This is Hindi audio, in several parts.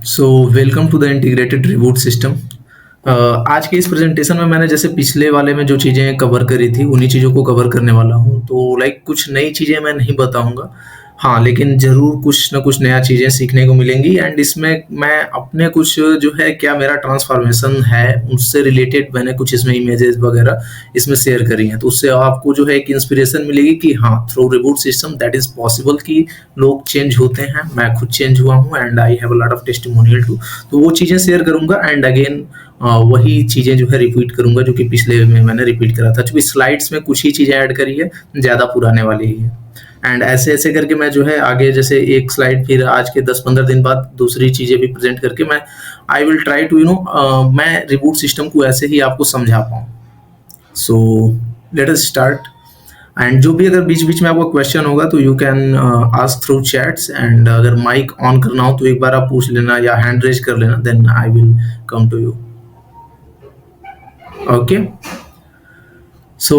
So welcome to the integrated reward system. आज के इस प्रेजेंटेशन में मैंने जैसे पिछले वाले में जो चीज़ें कवर करी थी उन्हीं चीज़ों को कवर करने वाला हूँ। तो लाइक कुछ नई चीज़ें मैं नहीं बताऊँगा। हाँ, लेकिन ज़रूर कुछ ना कुछ नया चीज़ें सीखने को मिलेंगी एंड इसमें मैं अपने कुछ जो है क्या मेरा ट्रांसफॉर्मेशन है उससे रिलेटेड मैंने कुछ इसमें इमेजेस वगैरह इसमें शेयर करी हैं। तो उससे आपको जो है एक इंस्पिरेशन मिलेगी कि हाँ, through reward system that is possible कि लोग चेंज होते हैं। मैं खुद चेंज हुआ हूँ and I have a lot of testimonial too. तो वो चीज़ें शेयर करूँगा एंड अगेन वही चीज़ें जो है रिपीट करूँगा जो कि पिछले में मैंने रिपीट करा था। चूँकि स्लाइड्स में कुछ ही चीज़ें ऐड करी है, ज़्यादा पुराने वाली ही है। एंड ऐसे-ऐसे करके मैं जो है आगे जैसे एक स्लाइड फिर आज के 10-15 दिन बाद दूसरी चीज़ें भी प्रेज़ेंट करके मैं आई विल ट्राई टू मैं रिबूट सिस्टम को ऐसे ही आपको समझा पाऊँ। So let us start. And जो भी अगर बीच-बीच में आपका क्वेश्चन होगा तो you can ask through chats and अगर माइक ऑन करना हो तो एक बार आप पूछ लेना या हैंड रेज़ कर लेना, then I will come to you. Okay. So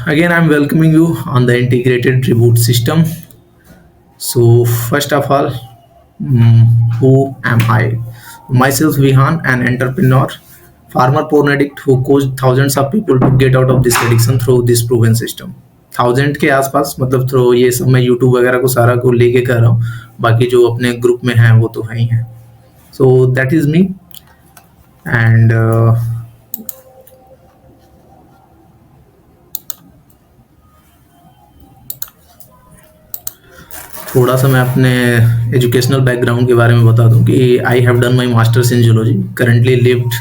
again, I'm welcoming you on the integrated reboot system. So first of all, who am I? Myself, Vihan, an entrepreneur, farmer porn addict who coached thousands of people to get out of this addiction through this proven system. 1000 के आसपास मतलब थ्रू ये सब मैं यूट्यूब वगैरह को सारा को लेके कर रहा हूँ। बाकी जो अपने ग्रुप में हैं वो तो है ही हैं। So that is me and थोड़ा सा मैं अपने एजुकेशनल बैकग्राउंड के बारे में बता दूं कि आई have done my masters in zoology. Currently lived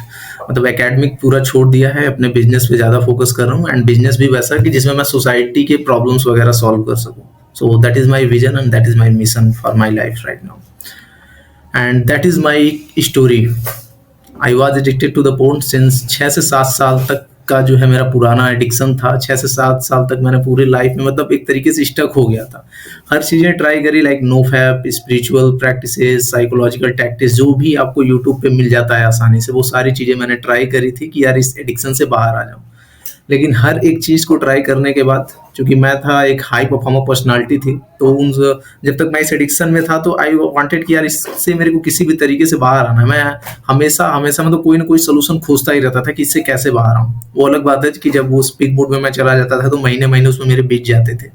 मतलब एकेडमिक पूरा छोड़ दिया है, अपने बिजनेस पे ज़्यादा फोकस कर रहा हूँ एंड बिजनेस भी वैसा कि जिसमें मैं सोसाइटी के प्रॉब्लम्स वगैरह सॉल्व कर सकूँ। So that is my vision and that is my mission for my life right now and that is my story. I was addicted to the porn since 6 से 7 साल तक का जो है मेरा पुराना एडिक्शन था। 6 से 7 साल तक मैंने पूरी लाइफ में मतलब एक तरीके से स्टक हो गया था। हर चीज़ें ट्राई करी like no fap, spiritual practices, psychological tactics जो भी आपको यूट्यूब पे मिल जाता है आसानी से, वो सारी चीज़ें मैंने ट्राई करी थी कि यार इस एडिक्शन से बाहर आ जाऊँ। लेकिन हर एक चीज़ को ट्राई करने के बाद चूँकि मैं था एक हाई परफॉर्मर पर्सनैलिटी थी, तो उन जब तक मैं इस एडिक्शन में था तो आई वांटेड कि यार इससे मेरे को किसी भी तरीके से बाहर आना है। मैं हमेशा मतलब कोई ना कोई सॉल्यूशन खोजता ही रहता था कि इससे कैसे बाहर आऊँ। वो अलग बात है कि जब वो स्पीक मोड में मैं चला जाता था तो महीने-महीने उसमें मेरे बीत जाते थे।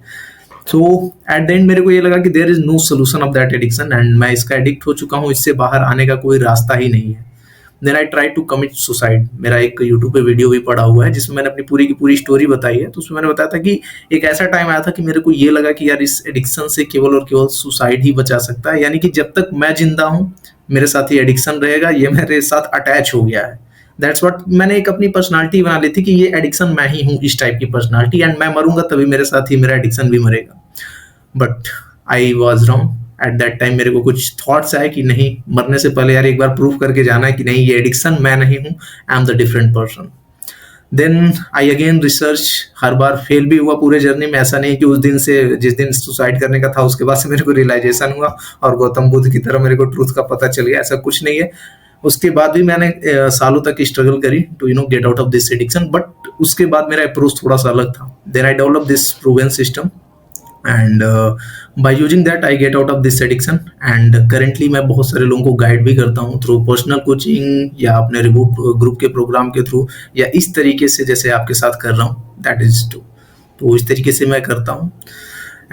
तो एट द एंड मेरे को ये लगा कि there is no solution of that addiction and मैं इसका एडिक्ट हो चुका हूँ, इससे बाहर आने का कोई रास्ता ही नहीं है। Then I try to commit suicide. मेरा एक यूट्यूब पे वीडियो भी पड़ा हुआ है जिसमें मैंने अपनी पूरी की पूरी स्टोरी बताई है। तो उसमें मैंने बताया था कि एक ऐसा टाइम आया था कि मेरे को ये लगा कि यार इस एडिक्शन से केवल और केवल सुसाइड ही बचा सकता है, यानी कि जब तक मैं जिंदा हूँ मेरे साथ ये एडिक्शन रहेगा, ये मेरे साथ अटैच हो गया है। दैट्स व्हाट मैंने एक अपनी पर्सनालिटी बना ली थी कि ये एडिक्शन मैं ही हूँ, इस टाइप की पर्सनालिटी, एंड मैं मरूंगा तभी मेरे साथ ही मेरा एडिक्शन भी मरेगा। But I was wrong. At that time मेरे को कुछ थॉट्स आए कि नहीं, मरने से पहले यार एक बार प्रूव करके जाना है कि नहीं ये एडिक्शन मैं नहीं हूँ, I am the different person. Then I again research, हर बार फेल भी हुआ पूरे जर्नी में। ऐसा नहीं कि उस दिन से जिस दिन सुसाइड करने का था उसके बाद से मेरे को रियलाइजेशन हुआ और गौतम बुद्ध की तरह मेरे को ट्रूथ का पता चल गया, ऐसा कुछ नहीं है। उसके बाद भी मैंने सालों तक स्ट्रगल करी to get out of this addiction, but उसके बाद मेरा अप्रोच थोड़ा सा अलग था। Then I develop this proven system and by using that I get out of this addiction and currently मैं बहुत सारे लोगों को गाइड भी करता हूँ थ्रू पर्सनल कोचिंग या अपने रिबूट ग्रुप के प्रोग्राम के थ्रू, या इस तरीके से जैसे आपके साथ कर रहा हूँ, दैट इज टू। तो इस तरीके से मैं करता हूँ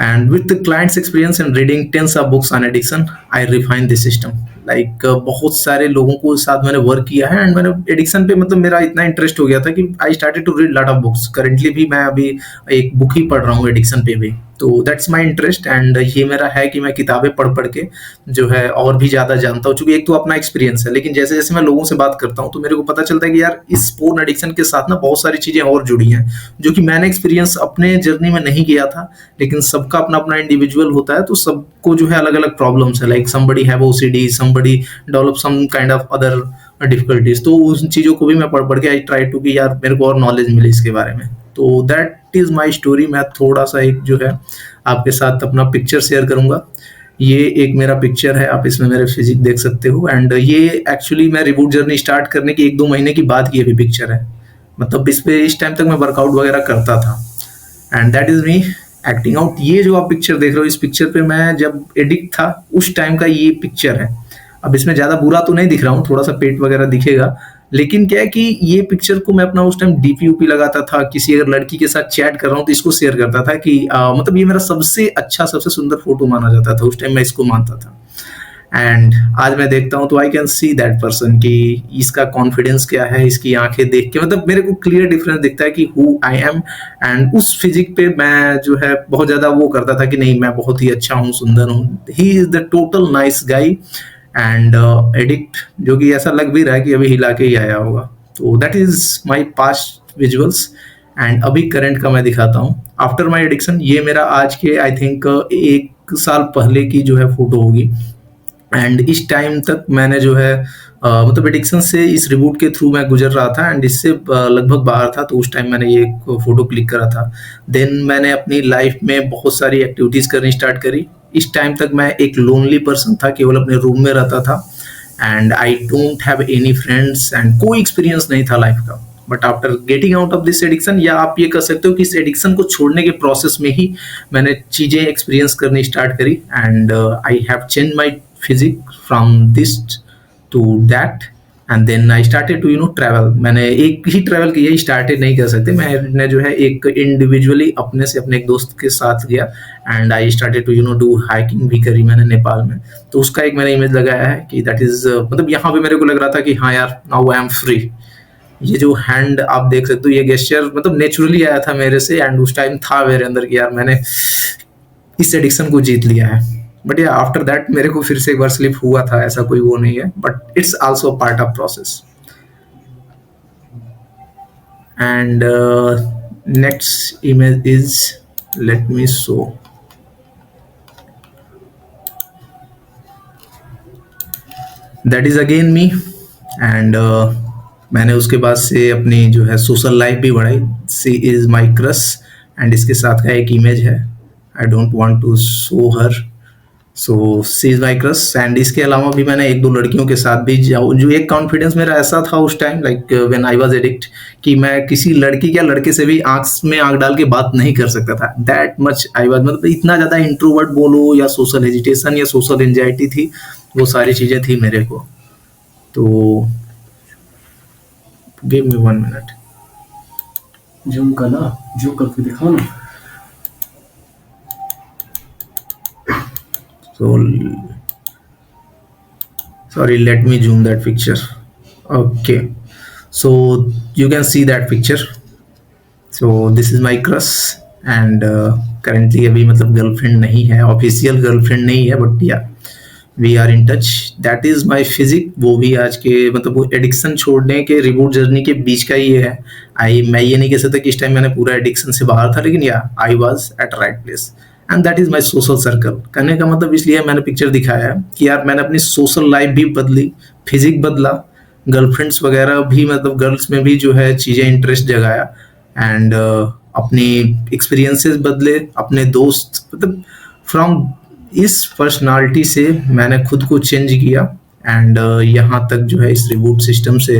and with the clients experience and reading tens of books on addiction I refine this system. Like बहुत सारे लोगों को साथ मैंने वर्क किया है एंड मैंने एडिक्शन पे मतलब मेरा इतना इंटरेस्ट हो गया था कि I started to read lot of books. Currently भी मैं अभी एक बुक ही पढ़ रहा हूँ एडिक्शन पे भी। तो दैट्स माय इंटरेस्ट एंड ये मेरा है कि मैं किताबें पढ़ के जो है और भी ज़्यादा जानता हूँ, क्योंकि एक तो अपना एक्सपीरियंस है, लेकिन जैसे जैसे मैं लोगों से बात करता हूँ तो मेरे को पता चलता है कि यार इस पोर्न एडिक्शन के साथ ना बहुत सारी चीज़ें और जुड़ी हैं जो कि मैंने एक्सपीरियंस अपने जर्नी में नहीं किया था। लेकिन सबका अपना अपना इंडिविजुअल होता है, तो सबको जो है अलग अलग प्रॉब्लम्स है। Like somebody have OCD, somebody develop some kind of other difficulties. तो उन चीज़ों को भी मैं पढ़ के आई ट्राई टू कि यार मेरे को और नॉलेज मिले इसके बारे में। तो दैट इज़ माई स्टोरी। मैं थोड़ा सा एक जो है आपके साथ अपना पिक्चर शेयर करूंगा। ये एक मेरा पिक्चर है, आप इसमें मेरे फिजिक देख सकते हो एंड ये एक्चुअली मैं रिबूट जर्नी स्टार्ट करने की 1-2 महीने की बाद की अभी पिक्चर है। मतलब इस टाइम तक मैं वर्कआउट वगैरह करता था and that is me acting out. ये जो आप पिक्चर देख रहे हो, इस पिक्चर पे मैं जब एडिक्ट था उस टाइम का ये पिक्चर है। अब इसमें ज़्यादा बुरा तो नहीं दिख रहा हूँ, थोड़ा-सा पेट वगैरह दिखेगा, लेकिन क्या है कि ये पिक्चर को मैं अपना उस टाइम डीपी-ऊपी लगाता था, किसी अगर लड़की के साथ चैट कर रहा हूँ तो इसको शेयर करता था कि मतलब ये मेरा सबसे अच्छा, सबसे सुंदर फ़ोटो माना जाता था, उस टाइम मैं इसको मानता था। एंड आज मैं देखता हूँ तो I can see that person कि इसका कॉन्फिडेंस क्या है, इसकी आंखें देख के मतलब मेरे को क्लियर डिफरेंस दिखता है कि हु आई एम। एंड उस फिजिक पे मैं जो है बहुत ज्यादा वो करता था कि नहीं मैं बहुत ही अच्छा हूँ, सुंदर हूँ, he is the total nice गाई। एंड एडिक्ट जो कि ऐसा लग भी रहा है कि अभी हिला के ही आया होगा। तो that is my past visuals. And अभी करंट का मैं दिखाता हूँ आफ्टर माई एडिक्शन। ये मेरा आज के आई थिंक 1 साल पहले की जो है फोटो होगी। एंड इस टाइम तक मैंने जो है मतलब एडिक्शन से इस रिबूट के थ्रू मैं गुजर रहा था एंड इससे लगभग बाहर था, तो उस टाइम मैंने ये फोटो क्लिक करा था। देन मैंने अपनी लाइफ में बहुत सारी एक्टिविटीज करनी स्टार्ट करी। इस टाइम तक मैं एक लोनली पर्सन था, केवल अपने रूम में रहता था and I don't have any friends and कोई एक्सपीरियंस नहीं था लाइफ का। But after getting out of this addiction, या आप ये कह सकते हो कि इस एडिक्शन को छोड़ने के प्रोसेस में ही मैंने चीजें एक्सपीरियंस करनी स्टार्ट करी। And I have change my physique from this to that. And then I started to travel. मैंने एक ही ट्रैवल किया, स्टार्टेड नहीं कर सकते, मैंने जो है एक इंडिविजुअली अपने से अपने एक दोस्त के साथ गया and I started to do hiking भी करी मैंने नेपाल में। तो उसका एक मैंने इमेज लगाया है कि दैट इज मतलब यहाँ पे मेरे को लग रहा था कि हाँ यार नाउ आई एम फ्री। ये जो हैंड आप देख सकते हो, ये गेस्चर मतलब नेचुरली आया था मेरे से एंड उस टाइम था मेरे अंदर कि यार मैंने इस एडिक्शन को जीत लिया है। बट या आफ्टर दैट मेरे को फिर से एक बार स्लिप हुआ था, ऐसा कोई वो नहीं है, but it's also part of process. And next image is, late me show, that is again me. And मैंने उसके बाद से अपनी जो है सोशल लाइफ भी बढ़ाई। She is my crush and इसके साथ का एक इमेज है, I don't want to show her. So she is my crush. And इसके अलावा भी मैंने एक दो लड़कियों के साथ भी जाऊँ, जो एक कॉन्फिडेंस मेरा ऐसा था उस time like when I was addict कि मैं किसी लड़की या लड़के से भी आंख में आंख डाल के बात नहीं कर सकता था। दैट मच आई वाज, मतलब इतना ज़्यादा इंट्रोवर्ट बोलो या सोशल हेजिटेशन या सोशल एंजाइटी थी, वो सारी चीज़ें थी मेरे को। तो गिव मी 1 मिनट। जूम करना, जूम करके दिखाओ ना। So sorry, let me zoom that picture. Okay, so you can see that picture. So this is my crush and currently अभी मतलब गर्लफ्रेंड नहीं है, ऑफिशियल गर्लफ्रेंड नहीं है, but yeah we are in touch. That is my physique. वो भी आज के मतलब वो एडिक्शन छोड़ने के रिबूट जर्नी के बीच का ही है। मैं ये नहीं कह सकता कि इस टाइम मैंने पूरा एडिक्शन से बाहर था, लेकिन या I was at right place and that is my social circle. कहने का मतलब इसलिए मैंने पिक्चर दिखाया है कि यार मैंने अपनी सोशल लाइफ भी बदली, फिजिक बदला, गर्लफ्रेंड्स वगैरह भी मतलब गर्ल्स में भी जो है चीज़ें इंटरेस्ट जगाया एंड अपनी एक्सपीरियंसेस बदले, अपने दोस्त मतलब फ्रॉम इस पर्सनालिटी से मैंने खुद को चेंज किया एंड यहाँ तक जो है इस रिबूट सिस्टम से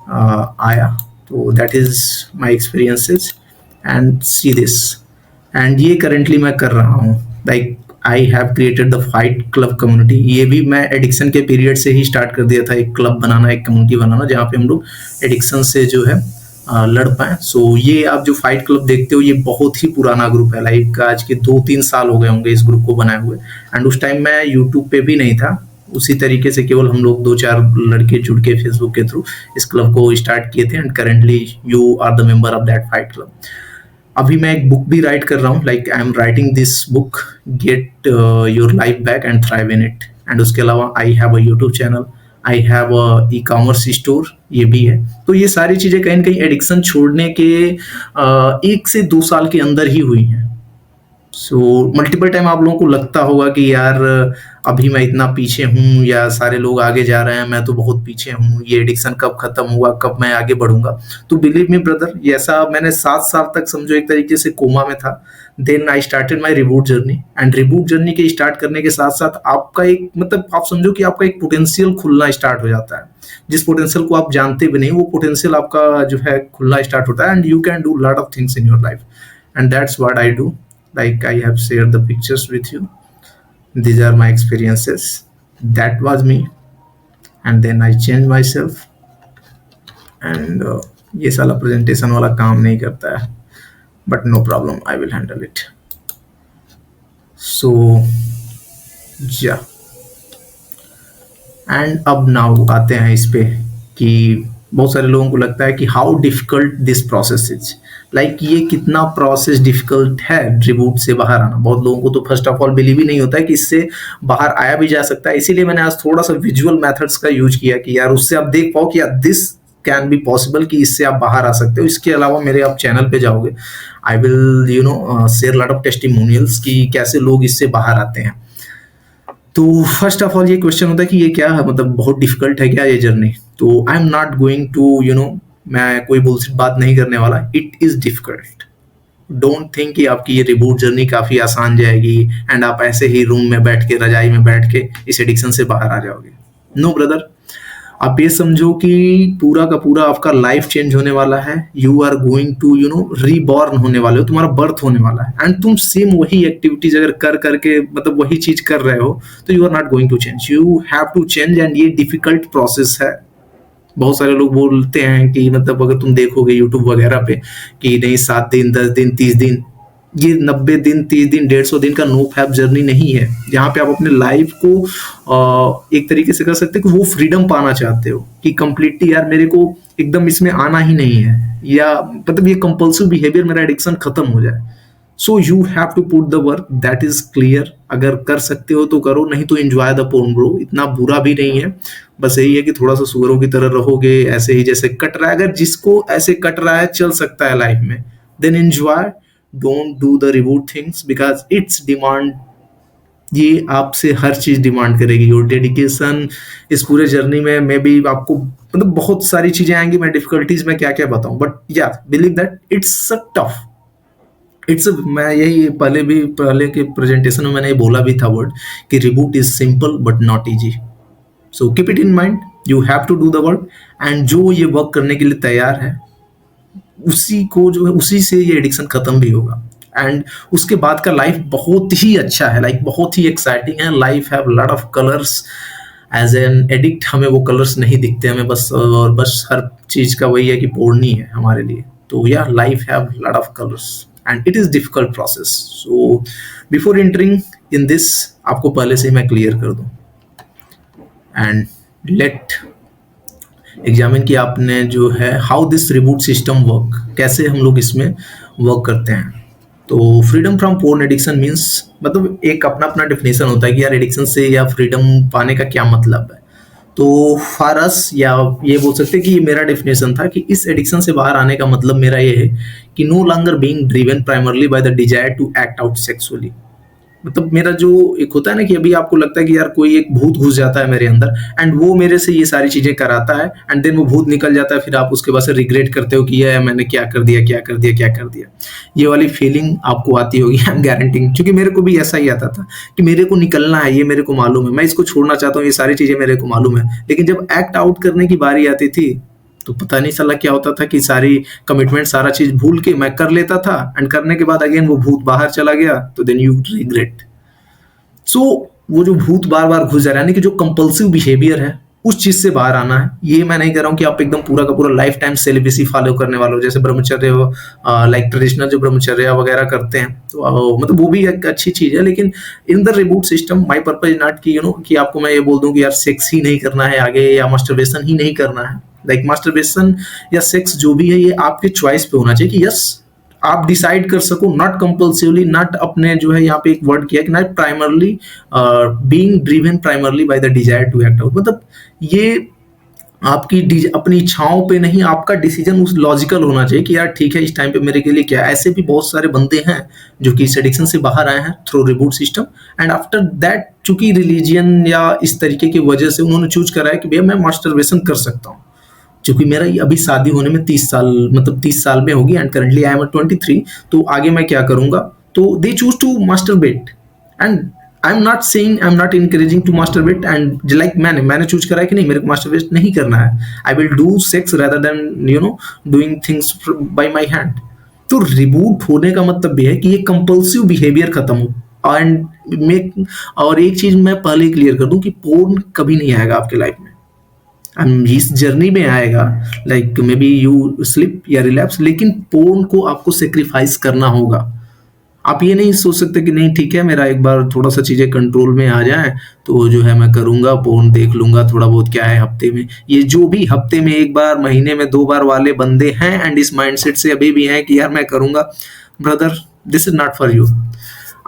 आया। तो that is my experiences and see this. And ये करेंटली मैं कर रहा हूँ, like I have created the fight club community. ये भी मैं एडिक्शन के पीरियड से ही स्टार्ट कर दिया था, एक क्लब बनाना, एक कम्युनिटी बनाना, जहाँ पे हम लोग एडिक्शन से जो है लड़ पाए। सो ये आप जो फाइट क्लब देखते हो, ये बहुत ही पुराना ग्रुप है, लाइक आज के 2-3 साल हो गए होंगे इस ग्रुप को बनाए हुए। एंड उस टाइम मैं यूट्यूब पे भी नहीं था, उसी तरीके से केवल हम लोग 2-4 लड़के जुड़ के फेसबुक के थ्रू इस क्लब को स्टार्ट किए थे and currently you are the member of that fight club. अभी मैं एक बुक भी राइट कर रहा हूँ, like I am writing this book, get your life back and thrive in it. And उसके अलावा I have a YouTube channel, I have e commerce store, ये भी है। तो ये सारी चीज़ें कहीं ना कहीं एडिक्शन छोड़ने के 1 से 2 साल के अंदर ही हुई हैं। सो मल्टीपल टाइम आप लोगों को लगता होगा कि यार अभी मैं इतना पीछे हूँ या सारे लोग आगे जा रहे हैं, मैं तो बहुत पीछे हूँ, ये एडिक्शन कब खत्म हुआ, कब मैं आगे बढ़ूंगा। तो बिलीव मी ब्रदर, ये ऐसा मैंने 7 साल तक समझो एक तरीके से कोमा में था। Then I started my reboot journey and reboot journey के स्टार्ट करने के साथ साथ आपका एक मतलब आप समझो कि आपका एक पोटेंशियल खुलना स्टार्ट हो जाता है। जिस पोटेंशियल को आप जानते भी नहीं, वो पोटेंशियल आपका जो है खुलना स्टार्ट होता है and you can do lot of things in your life and that's what I do. Like I have shared the pictures with you. These are my experiences. That was me. And then I change myself and ये साला प्रेजेंटेशन वाला काम नहीं करता है, but no problem, I will handle it. So yeah and अब नाउ आते हैं इस पे कि बहुत सारे लोगों को लगता है कि how difficult this process is, like ये कितना प्रोसेस डिफिकल्ट है रिबूट से बाहर आना. बहुत लोगों को तो फर्स्ट ऑफ ऑल बिलीव ही नहीं होता है कि इससे बाहर आया भी जा सकता है. इसीलिए मैंने आज थोड़ा सा विजुअल मेथड्स का यूज किया कि यार उससे आप देख पाओ कि यार दिस कैन बी पॉसिबल, कि इससे आप बाहर आ सकते हो. इसके अलावा मेरे आप चैनल पे जाओगे, आई will share lot of testimonials कि कैसे लोग इससे बाहर आते हैं. तो फर्स्ट ऑफ ऑल ये क्वेश्चन होता है कि ये क्या है, मतलब बहुत डिफिकल्ट है क्या ये जर्नी. तो I am not going to मैं कोई बुलशिट बात नहीं करने वाला. It is difficult. Don't think कि आपकी ये रिबूट जर्नी काफी आसान जाएगी एंड आप ऐसे ही रूम में बैठ के, रजाई में बैठ के इस एडिक्शन से बाहर आ जाओगे. नो ब्रदर, आप ये समझो कि पूरा का पूरा आपका लाइफ चेंज होने वाला है. You are going to reborn होने वाले हो, तुम्हारा बर्थ होने वाला है. एंड तुम सेम वही एक्टिविटीज अगर कर करके मतलब वही चीज कर रहे हो तो you are not going to change. You have to change and ये डिफिकल्ट प्रोसेस है. बहुत सारे लोग बोलते हैं कि मतलब अगर तुम देखोगे यूट्यूब वगैरह पे कि नहीं 7 दिन 10 दिन 30 दिन, ये 90 दिन 30 दिन 150 दिन का नो फैप जर्नी नहीं है. जहाँ पे आप अपने लाइफ को एक तरीके से कर सकते हो कि वो फ्रीडम पाना चाहते हो कि कंप्लीटली यार मेरे को एकदम इसमें आना ही नहीं है, या मतलब ये कंपल्सिव बिहेवियर मेरा एडिक्शन खत्म हो जाए. So you have to put the work, that is clear. अगर कर सकते हो तो करो, नहीं तो एंजॉय द पोर्न ब्रो. इतना बुरा भी नहीं है, बस यही है कि थोड़ा सा सुअरों की तरह रहोगे, ऐसे ही जैसे कट रहा है. अगर जिसको ऐसे कट रहा है चल सकता है लाइफ में, then enjoy. Don't do the reward things because it's demand. ये आपसे हर चीज डिमांड करेगी. योर डेडिकेशन इस पूरे जर्नी में मे बी आपको मतलब बहुत सारी चीजें आएंगी. मैं डिफिकल्टीज में क्या क्या बताऊं, बट या believe that it's a tough. मैं यही पहले के प्रेजेंटेशन में मैंने ये बोला भी था वर्ड कि reboot is simple but not easy. So keep it in mind, you have to do the work. And जो ये वर्क करने के लिए तैयार है उसी को जो है उसी से ये एडिक्शन खत्म भी होगा. एंड उसके बाद का लाइफ बहुत ही अच्छा है, लाइक बहुत ही एक्साइटिंग है. Life have lot of colours. As an addict हमें वो कलर्स नहीं दिखते, हमें बस हर चीज का वही है कि पोड़नी है हमारे लिए. तो या life have lot of colours and it is difficult process. So before entering in this, आपको पहले से ही मैं क्लियर कर दूं एंड लेट एग्जामिन कि आपने जो है how this reboot system work, कैसे हम लोग इसमें वर्क करते हैं. तो freedom from porn addiction means मतलब एक अपना अपना डेफिनेशन होता है कि यार एडिक्शन से या फ्रीडम पाने का क्या मतलब है. तो फॉर अस, या ये बोल सकते हैं कि ये मेरा डेफिनेशन था कि इस एडिक्शन से बाहर आने का मतलब मेरा ये है कि no longer being driven primarily by the desire to act out sexually. मतलब मेरा जो एक होता है ना कि अभी आपको लगता है कि यार कोई एक भूत घुस जाता है मेरे अंदर एंड वो मेरे से ये सारी चीजें कराता है एंड देन वो भूत निकल जाता है, फिर आप उसके बाद से रिग्रेट करते हो कि ये मैंने क्या कर दिया क्या कर दिया क्या कर दिया. ये वाली फीलिंग आपको आती होगी, आई एम गारंटिंग, क्योंकि मेरे को भी ऐसा ही आता था कि मेरे को निकलना है, ये मेरे को मालूम है, मैं इसको छोड़ना चाहता हूँ, ये सारी चीजें मेरे को मालूम है. लेकिन जब एक्ट आउट करने की बारी आती थी तो पता नहीं चला क्या होता था कि सारी कमिटमेंट सारा चीज भूल के मैं कर लेता था एंड करने के बाद अगेन वो भूत बाहर चला गया, तो देन यू रिग्रेट. सो वो जो भूत बार बार घुस जा रहा है, यानी कि जो कंपल्सिव बिहेवियर है उस चीज से बाहर आना है. ये मैं नहीं कह रहा हूँ कि आप एकदम पूरा का पूरा लाइफ टाइम सेलिबेसी फॉलो करने वाले हो, जैसे ब्रह्मचर्य लाइक ट्रेडिशनल जो ब्रह्मचर्य वगैरह करते हैं, तो मतलब वो भी एक अच्छी चीज है. लेकिन in the reboot system my purpose is not कि कि आपको मैं ये बोल दूं कि यार सेक्स ही नहीं करना है आगे, या मास्टरबेशन ही नहीं करना है. लाइक मास्टरबेशन या सेक्स जो भी है ये आपके चॉइस पे होना चाहिए कि यस आप डिसाइड कर सको, नॉट कंपल्सिवली, नॉट अपने जो है यहाँ पे एक वर्ड किया कि not primarily being driven primarily by the desire to act out. मतलब ये आपकी अपनी इच्छाओं पे नहीं, आपका डिसीजन उस लॉजिकल होना चाहिए कि यार ठीक है इस टाइम पे मेरे के लिए क्या है. ऐसे भी बहुत सारे बंदे हैं जो कि इस एडिक्शन से बाहर आए हैं through reboot system and after that चूंकि रिलीजियन या इस तरीके की वजह से उन्होंने चूज करा है कि भैया मैं मास्टरबेशन कर सकता हूँ. क्योंकि मेरा अभी शादी होने में 30 साल, मतलब 30 साल में होगी एंड करंटली आई एम 23, तो आगे मैं क्या करूंगा, तो they choose to masturbate and I am not saying, I am not encouraging to masturbate. And like मैंने चूज करा है कि नहीं मेरे को मास्टरबेट नहीं करना है, I will do sex rather than doing things by my hand. तो रिबूट होने का मतलब ये है कि ये कंपल्सिव बिहेवियर खत्म हो. एंड और एक चीज मैं पहले क्लियर कर दूं कि पोर्न कभी नहीं आएगा आपके लाइफ में. इस जर्नी में आएगा, like may be you slip या रिलैप्स, लेकिन पोर्न को आपको सेक्रीफाइस करना होगा। आप ये नहीं सोच सकते कि नहीं ठीक है, मेरा एक बार थोड़ा सा चीजें कंट्रोल में आ जाए तो जो है मैं करूंगा, पोर्न देख लूंगा थोड़ा बहुत, क्या है हफ्ते में, ये जो भी हफ्ते में एक बार, महीने में 2 बार वाले बंदे हैं एंड इस माइंडसेट से अभी भी हैं कि यार मैं करूंगा, brother this is not for you.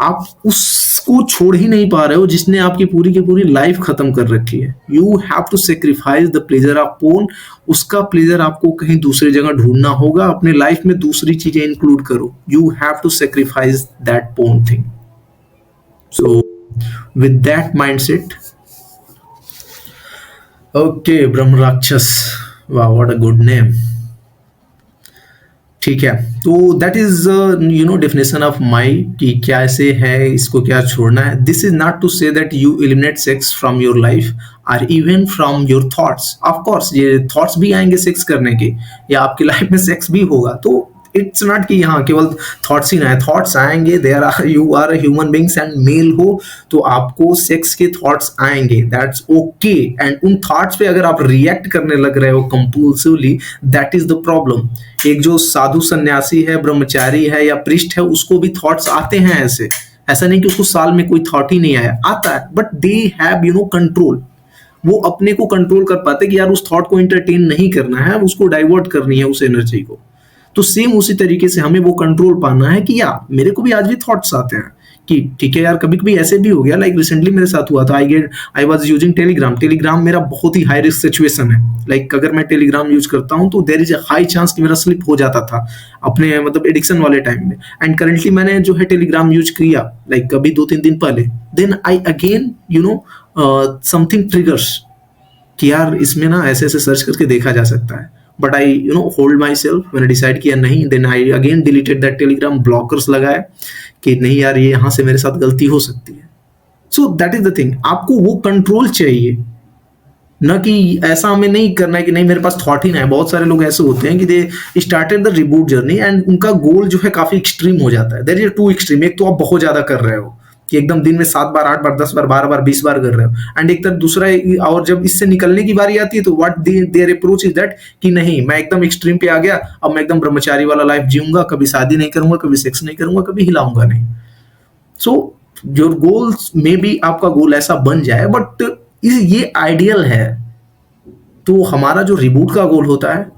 आप उसको छोड़ ही नहीं पा रहे हो जिसने आपकी पूरी की पूरी लाइफ खत्म कर रखी है। You have to sacrifice the pleasure of porn. उसका प्लेजर आपको कहीं दूसरी जगह ढूंढना होगा, अपने लाइफ में दूसरी चीजें इंक्लूड करो। You have to sacrifice that porn thing. So with that mindset, okay, ब्रह्म राक्षस, वाह व्हाट अ गुड नेम। ठीक है, तो that is definition of my कि क्या ऐसे है, इसको क्या छोड़ना है। This is not to say that you eliminate sex from your life और even from your thoughts. Of course ये थॉट्स भी आएंगे सेक्स करने के, या आपकी लाइफ में सेक्स भी होगा, तो इट्स नॉट कि यहाँ केवल थॉट्स ही ना है, थॉट्स आएंगे। There are, you are human beings and male हो तो आपको सेक्स के थॉट्स आएंगे, दैट्स ओके। एंड उन थॉट्स पे अगर आप रिएक्ट करने लग रहे हो compulsively, that is the problem. एक जो साधु सन्यासी है, ब्रह्मचारी है या प्रिस्ट है, उसको भी थॉट्स आते हैं ऐसे, ऐसा नहीं कि उसको साल में कोई थॉट ही नहीं आया, आता है, बट दे हैव कंट्रोल। वो अपने को कंट्रोल कर पाते कि यार उस थॉट को एंटरटेन नहीं करना है, उसको डाइवर्ट करनी है उस एनर्जी को। तो सेम उसी तरीके से हमें वो कंट्रोल पाना है कि यार मेरे को भी आज भी थॉट्स आते हैं कि ठीक है यार, कभी कभी ऐसे भी हो गया, लाइक रिसेंटली मेरे साथ हुआ था। I was using Telegram. Telegram मेरा बहुत ही हाई रिस्क सिचुएशन है, लाइक अगर मैं टेलीग्राम यूज करता हूं तो there is a high chance कि मेरा स्लिप हो जाता था अपने मतलब एडिक्शन वाले टाइम में। एंड करंटली मैंने जो है टेलीग्राम यूज किया, लाइक अभी 2-3 दिन पहले, then I again something triggers कि यार इसमें ना ऐसे ऐसे सर्च करके देखा जा सकता है। But I hold myself, मैंने डिसाइड किया नहीं, then I again deleted that Telegram, blockers लगाए कि नहीं यार ये यहाँ से मेरे साथ गलती हो सकती है। सो दैट इज द थिंग, आपको वो कंट्रोल चाहिए, न कि ऐसा हमें नहीं करना है कि नहीं मेरे पास थॉट ही ना है। बहुत सारे लोग ऐसे होते हैं कि they started the reboot journey and उनका गोल जो है काफी एक्सट्रीम हो जाता है। देयर इज टू एक्सट्रीम, एक तो आप बहुत ज्यादा कर रहे हो कि एकदम दिन में 7 बार, 8 बार, 10 बार, 12 बार, 20 बार कर रहे हो, एंड एक तरफ दूसरा, और जब इससे निकलने की बारी आती है तो what there approach is that कि नहीं मैं एकदम एक्सट्रीम पे आ गया, अब मैं एकदम ब्रह्मचारी वाला लाइफ जीऊंगा, कभी शादी नहीं करूंगा, कभी सेक्स नहीं करूंगा, कभी हिलाऊंगा नहीं। सो योर गोल्स में भी आपका गोल ऐसा बन जाए, बट ये आइडियल है। तो हमारा जो रिबूट का गोल होता है,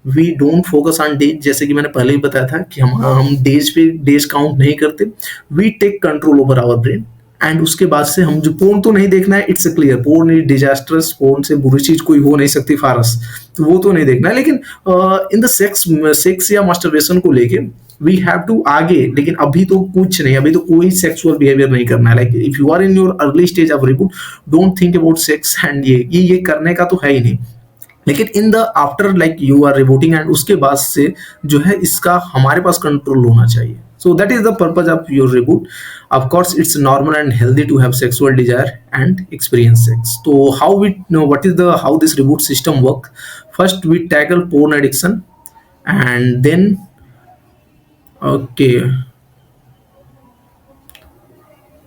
we don't focus on days, जैसे कि मैंने पहले ही बताया था कि हम डेज पे डेज काउंट नहीं करते। We take control over our brain, and उसके बाद से हम जो पोर्न तो नहीं देखना है, it's clear, porn is disasters, porn से बुरी चीज कोई हो नहीं सकती फारस, तो वो तो नहीं देखना है। लेकिन इन द सेक्स या मास्टरबेशन को लेके वी हैव टू आगे, लेकिन अभी तो कुछ नहीं, अभी तो कोई सेक्सुअल बिहेवियर नहीं करना है। Like if you are in your early stage of reboot, don't think about sex and ये करने का तो है ही नहीं। लेकिन in the after like you are rebooting and उसके बाद से जो है इसका हमारे पास कंट्रोल होना चाहिए। So that is the purpose of your reboot. Of course it's normal and healthy to have sexual desire and experience sex. तो how we know what is the how this reboot system work. First we tackle porn addiction and then okay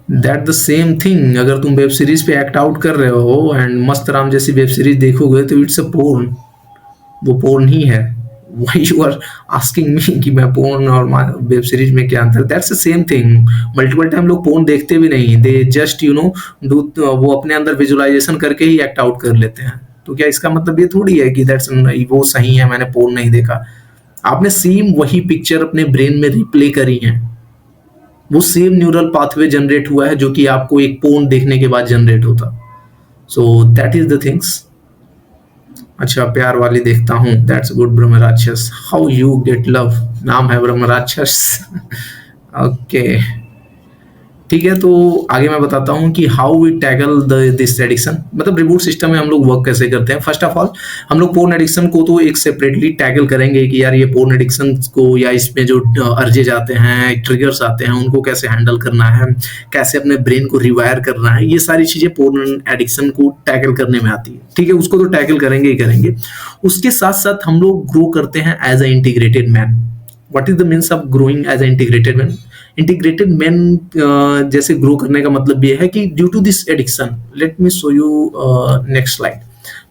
that the same thing. अगर तुम वेब सीरीज पे एक्ट आउट कर रहे हो एंड मस्त राम जैसी वेब सीरीज देखोगे तो इट्स अ पोर्न, वो पोर्न ही है। Why you are asking me कि मैं पोर्न और वेब सीरीज में क्या अंतर, that's the same thing. Multiple time लोग पोर्न देखते भी नहीं, दे जस्ट डू, वो अपने अंदर विजुअलाइजेशन करके ही एक्ट आउट कर लेते हैं। तो क्या इसका मतलब ये थोड़ी है कि दैट्स वो सही है, मैंने पोर्न नहीं देखा। आपने सेम वही पिक्चर अपने ब्रेन में रिप्ले करी है, वो सेम न्यूरल पाथवे जनरेट हुआ है जो कि आपको एक पोर्न देखने के बाद जनरेट होता। सो दैट इज द थिंग्स। अच्छा, प्यार वाली देखता हूँ, दैट्स गुड ब्रह्म राक्षस, हाउ यू गेट लव, नाम है ब्रह्म राक्षस। ओके ठीक है, तो आगे मैं बताता हूँ कि how we tackle this addiction, मतलब रिबूट सिस्टम में हम लोग वर्क कैसे करते हैं। फर्स्ट ऑफ ऑल हम लोग पोर्न एडिक्शन को तो एक सेपरेटली टैकल करेंगे कि यार ये पोर्न एडिक्शन को या इसमें जो अर्जेज आते हैं, ट्रिगर्स आते हैं, उनको कैसे हैंडल करना है, कैसे अपने ब्रेन को रिवायर करना है, ये सारी चीजें पोर्न एडिक्शन को टैकल करने में आती है। ठीक है, उसको तो टैकल करेंगे ही करेंगे। उसके साथ साथ हम लोग ग्रो करते हैं as a integrated man. What is the means of growing as a integrated man. Integrated man जैसे ग्रो करने का मतलब ये है कि due to this addiction, let me show you next slide.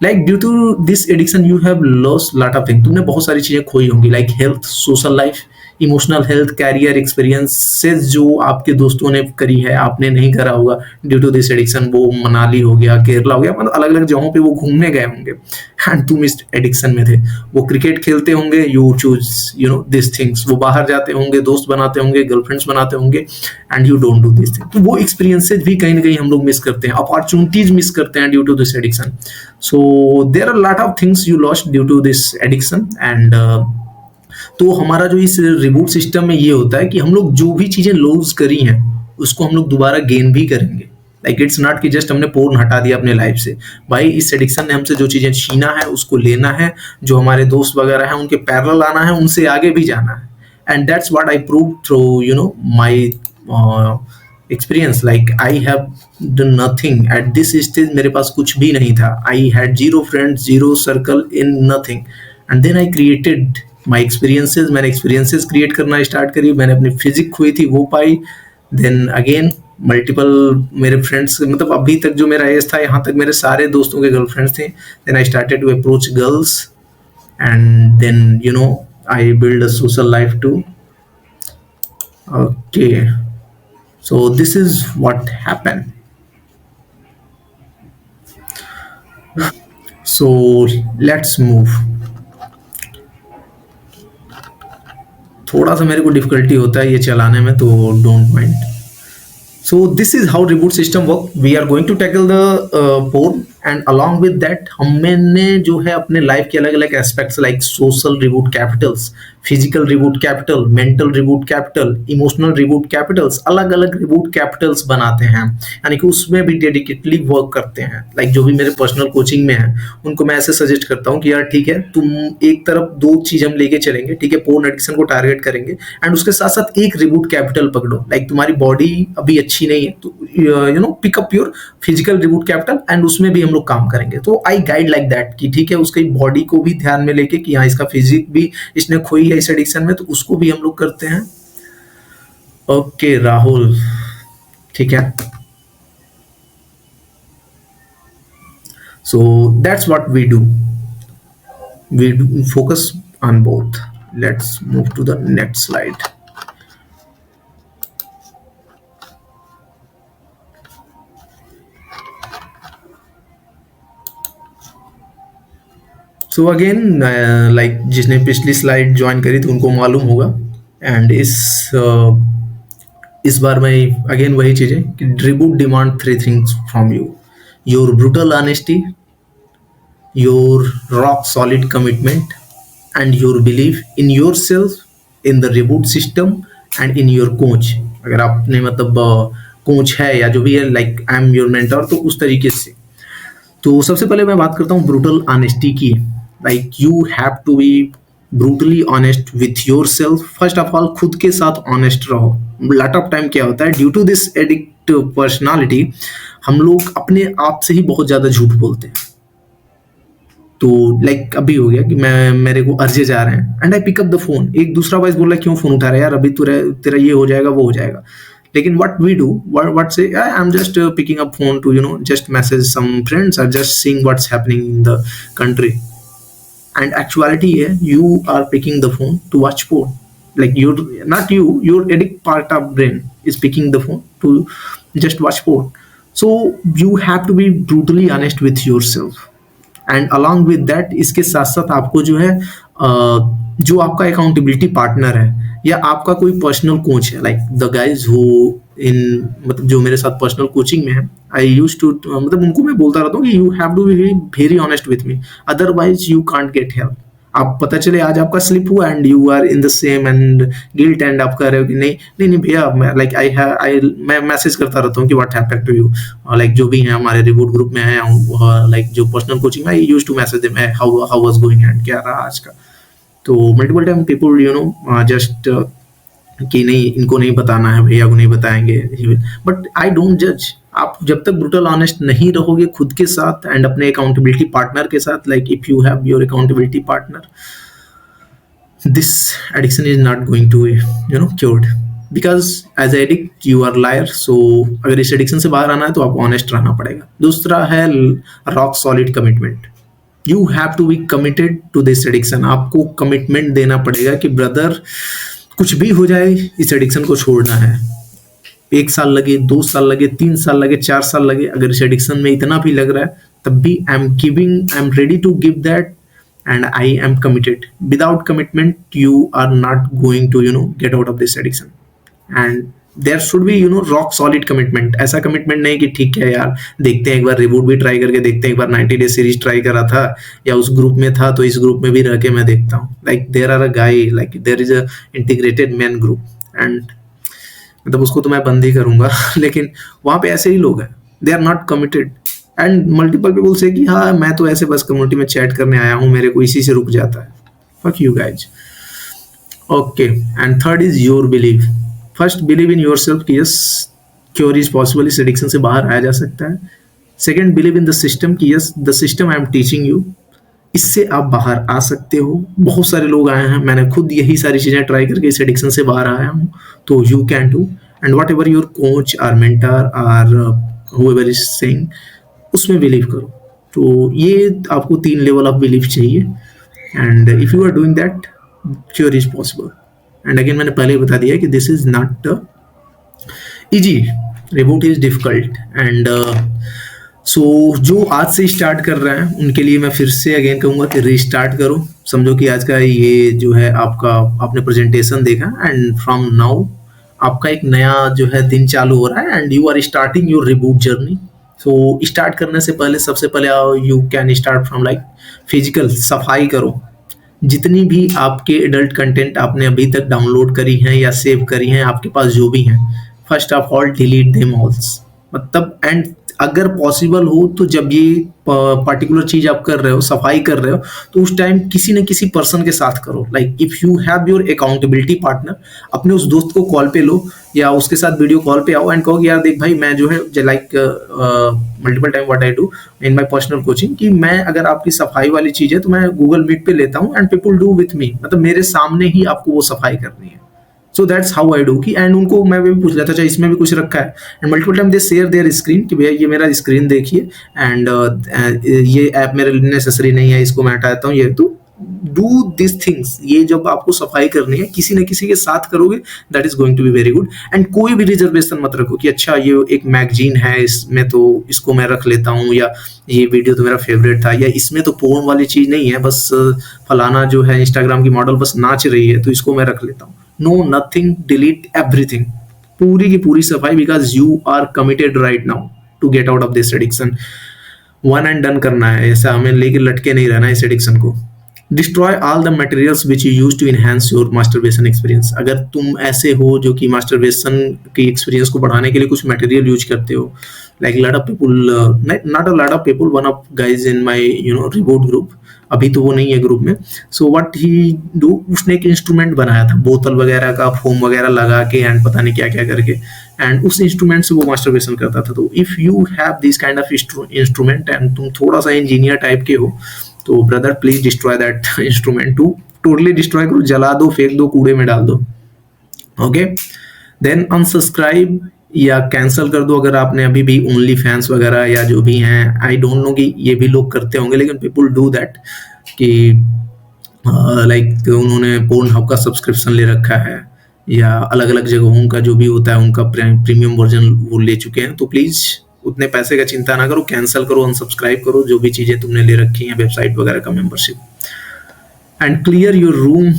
Like due to this addiction you have lost lot of thing, तुमने बहुत सारी चीजें खोई होंगी, like health, social life, emotional health, career experiences जो आपके दोस्तों ने करी है आपने नहीं करा होगा ड्यू टू दिस एडिक्शन। वो मनाली हो गया, केरला हो गया, मतलब अलग अलग जगहों पे वो घूमने गए होंगे एंड तुम इस एडिक्शन में थे। वो क्रिकेट खेलते होंगे, you choose you know this things, वो बाहर जाते होंगे, दोस्त बनाते होंगे, गर्लफ्रेंड्स बनाते होंगे and you don't do this thing. तो वो एक्सपीरियंसेस भी कहीं ना कहीं हम लोग मिस करते हैं, अपॉर्चुनिटीज मिस करते हैं due to this addiction. So there are lot of things you lost due to this addiction and तो हमारा जो इस रिबूट सिस्टम में ये होता है कि हम लोग जो भी चीजें लूज करी हैं उसको हम लोग दोबारा गेन भी करेंगे। लाइक इट्स नॉट कि जस्ट हमने पोर्न हटा दिया अपने लाइफ से, भाई इस एडिक्शन ने हमसे जो चीजें छीना है उसको लेना है, जो हमारे दोस्त वगैरह हैं उनके पैरेलल आना है, उनसे आगे भी जाना है। And that's what I prove through you know my experience. Like I have done nothing at this stage, मेरे पास कुछ भी नहीं था, I had zero friends, zero circle, in nothing, and then I created my experiences. मैंने एक्सपीरियंसेस क्रिएट करना स्टार्ट करी, मैंने अपनी फिजिक खोई थी वो पाई, देन अगेन मल्टीपल मेरे फ्रेंड्स, मतलब अभी तक जो मेरा एज था यहाँ तक मेरे सारे दोस्तों के गर्लफ्रेंड्स थे। Then I started to approach girls and then you know I build a social life too. Okay, so this is what happened. So let's move. थोड़ा सा मेरे को डिफिकल्टी होता है ये चलाने में, तो don't mind. So this is how reboot system work. We are going to tackle the porn and along with that हमने जो है अपने लाइफ के अलग अलग aspects like social reboot Capitals, physical reboot capital, mental reboot capital, emotional reboot Capitals, अलग अलग रिबूट कैपिटल्स बनाते हैं, यानी कि उसमें भी डेडिकेटली वर्क करते हैं। लाइक जो भी मेरे पर्सनल कोचिंग में है उनको मैं ऐसे सजेस्ट करता हूँ कि यार ठीक है, तुम एक तरफ दो चीज हम लेके चलेंगे, ठीक है, पोर्न एडिक्शन को टारगेट करेंगे एंड उसके साथ साथ एक रिबूट कैपिटल पकड़ो। लाइक तुम्हारी बॉडी अभी अच्छी नहीं है तो you know pick up your physical reboot capital and उसमें भी हम लोग काम करेंगे। तो आई गाइड लाइक दैट कि ठीक है, उसकी बॉडी को भी ध्यान में लेके कि हाँ इसका फिजिक भी इसने खोई है इस एडिक्शन में, तो उसको भी हम लोग करते हैं। ओके राहुल, ठीक है, so that's what we do, focus on both. Let's move to the next slide. So again like जिसने पिछली स्लाइड ज्वाइन करी थी उनको मालूम होगा एंड इस बार मैं अगेन वही चीज़ है कि reboot demand three things from you: your brutal honesty, your rock solid commitment and your believe in your self, in the reboot system and in your coach. अगर आपने मतलब कोच है या जो भी है, like I am your mentor, तो उस तरीके से। तो सबसे पहले मैं बात करता हूँ ब्रूटल ऑनेस्टी की। Like you have to be brutally honest with yourself. First of all खुद के साथ ऑनेस्ट रहो। लॉट ऑफ टाइम क्या होता है, due to this addict personality हम लोग अपने आप से ही बहुत ज्यादा झूठ बोलते हैं। तो लाइक अभी हो गया कि मैं मेरे को अर्जे जा रहे हैं and I pick up the phone, एक दूसरा वॉइस बोल रहा है क्यों फोन उठा रहा है यार, अभी तेरा ये हो जाएगा वो हो जाएगा। लेकिन what we do, what say, I'm just picking up phone to just message some friends or just seeing what's happening in the country. And actuality you are picking the phone to watch porn. Like your addict part of brain is picking the phone to just watch porn. So you have to be brutally honest with yourself. And along with that इसके साथ साथ आपको जो है जो आपका अकाउंटेबिलिटी पार्टनर है या आपका कोई पर्सनल कोच है, like the guys who in मतलब जो मेरे साथ पर्सनल कोचिंग में है, आई यूज टू मतलब उनको मैं बोलता रहता हूँ कि you have to be very honest with me, otherwise you can't get help. आप पता चले आज आपका स्लिप हुआ and you are in the same and guilt and आप कह रहे हो कि नहीं भैया, लाइक मैं मैसेज करता रहता हूँ कि what happened to you, like जो भी है हमारे रिबूट ग्रुप में है, लाइक जो personal coaching I used to message them how was going and क्या रहा आज का। तो मल्टीपल टाइम पीपल जस्ट कि नहीं इनको नहीं बताना है, भैया को नहीं बताएंगे, बट आई डोंट जज। आप जब तक ब्रूटल ऑनेस्ट नहीं रहोगे खुद के साथ एंड अपने अकाउंटेबिलिटी पार्टनर के साथ, like if you have your accountability partner, this addiction is not going to cured, because as addict you are liar. So अगर इस एडिक्शन से बाहर आना है तो आपको ऑनेस्ट रहना पड़ेगा। दूसरा है rock solid commitment. You have to be committed to this addiction. आपको कमिटमेंट देना पड़ेगा कि ब्रदर कुछ भी हो जाए इस एडिक्शन को छोड़ना है। 1 साल लगे, 2 साल लगे, 3 साल लगे, 4 साल लगे, अगर इस एडिक्शन में इतना भी लग रहा है तब भी I am ready to give that and I am committed. Without commitment, you are not going to, get out of this addiction. And there should be, rock solid commitment. ऐसा commitment नहीं कि ठीक है यार, देखते हैं एक बार रिबूट भी ट्राई करके देखते हैं, एक बार 90 डे सीरीज ट्राई करा था या उस ग्रुप में था तो इस ग्रुप में भी रह के मैं देखता हूँ। Like there are a guy, like there is a integrated man group and मतलब उसको तो मैं बंद ही करूंगा लेकिन वहां पे ऐसे ही लोग हैं, they are not committed and multiple people से कि हाँ मैं तो ऐसे बस कम्युनिटी में चैट करने आया हूँ, मेरे को इसी से रुक जाता है। Fuck you guys. Okay, and third is your believe. First, believe in yourself कि यस क्योर इज पॉसिबल, इस एडिक्शन से बाहर आया जा सकता है। Second, believe in the system कि yes the system I am teaching you, इससे आप बाहर आ सकते हो। बहुत सारे लोग आए हैं, मैंने खुद यही सारी चीज़ें ट्राई करके इस एडिक्शन से बाहर आया हूँ, तो you can too. And whatever your coach or mentor or whoever is saying, उसमें बिलीव करो। तो ये आपको 3 लेवल ऑफ बिलीव चाहिए and if you are doing that cure is possible. And again मैंने पहले ही बता दिया कि this is not easy, reboot is difficult and so जो आज से स्टार्ट कर रहे हैं उनके लिए मैं फिर से अगेन कहूँगा कि रीस्टार्ट करो। समझो कि आज का ये जो है आपका, आपने प्रेजेंटेशन देखा एंड फ्रॉम नाउ आपका एक नया जो है दिन चालू हो रहा है and you are starting your reboot journey. So start करने से पहले सबसे पहले you can start from like physical सफाई करो। जितनी भी आपके एडल्ट कंटेंट आपने अभी तक डाउनलोड करी हैं या सेव करी हैं, आपके पास जो भी हैं, first of all delete them alls. मतलब एंड अगर पॉसिबल हो तो जब ये पर्टिकुलर चीज आप कर रहे हो, सफाई कर रहे हो, तो उस टाइम किसी न किसी पर्सन के साथ करो। Like if you have your accountability partner, अपने उस दोस्त को कॉल पे लो या उसके साथ वीडियो कॉल पे आओ एंड कहो कि यार देख भाई मैं जो है like multiple time what I do in my personal coaching कि मैं अगर आपकी सफाई वाली चीज है तो मैं गूगल मीट पे लेता हूँ and people do with me, मतलब मेरे सामने ही आपको वो सफाई करनी है। So that's how I do कि एंड उनको मैं भी पूछ लेता, अच्छा इसमें भी कुछ रखा है, and multiple time they share their screen कि भैया ये मेरा स्क्रीन देखिए एंड ये ऐप मेरे लिए नेसेसरी नहीं है, इसको मैं हटाता हूँ। ये तो डू दिस थिंग्स, ये जब आपको सफाई करनी है किसी न किसी के साथ करोगे that is going to be very good. And कोई भी रिजर्वेशन मत रखो कि अच्छा ये एक मैगजीन है इसमें तो इसको मैं रख लेता हूँ, या ये वीडियो तो मेरा फेवरेट था, या इसमें तो पोर्न वाली चीज नहीं है, बस फलाना जो है इंस्टाग्राम की मॉडल बस नाच रही है तो इसको मैं रख लेता हूँ। नो, नथिंग, डिलीट एवरीथिंग, पूरी की पूरी सफाई, because you are committed right now to get out of this addiction. One and done करना है, ऐसा हमें लेके लटके नहीं रहना इस एडिक्शन को। Destroy all the materials which you use to enhance your masturbation experience. अगर तुम ऐसे हो जो कि मास्टरबेशन की एक्सपीरियंस को बढ़ाने के लिए कुछ मटेरियल यूज करते हो, like lot of people, not a lot of people, one of guys in my reboot group, अभी तो वो नहीं है ग्रुप में। सो व्हाट ही डू, उसने एक इंस्ट्रूमेंट बनाया था बोतल वगैरह का, फोम वगैरह लगा के एंड पता नहीं क्या क्या करके, एंड उस इंस्ट्रूमेंट से वो मास्टरबेशन करता था। तो if you have this kind of instrument and तुम थोड़ा सा इंजीनियर टाइप के हो, तो brother please destroy that instrument, to totally destroy करो, जला दो, फेंक दो, कूड़े में डाल दो। ओके, देन अनसब्सक्राइब या कैंसिल कर दो अगर आपने अभी भी ओनली फैंस वगैरह या जो भी हैं, आई डोंट नो कि ये भी लोग करते होंगे, लेकिन पीपल डू दैट कि लाइक उन्होंने पोर्न हब का सब्सक्रिप्शन ले रखा है या अलग अलग जगहों का जो भी होता है उनका प्रीमियम वर्जन वो ले चुके हैं। तो प्लीज उतने पैसे का चिंता ना करो, कैंसिल करो, अनसब्सक्राइब करो जो भी चीजें तुमने ले रखी हैं वेबसाइट वगैरह का membership, and clear your room.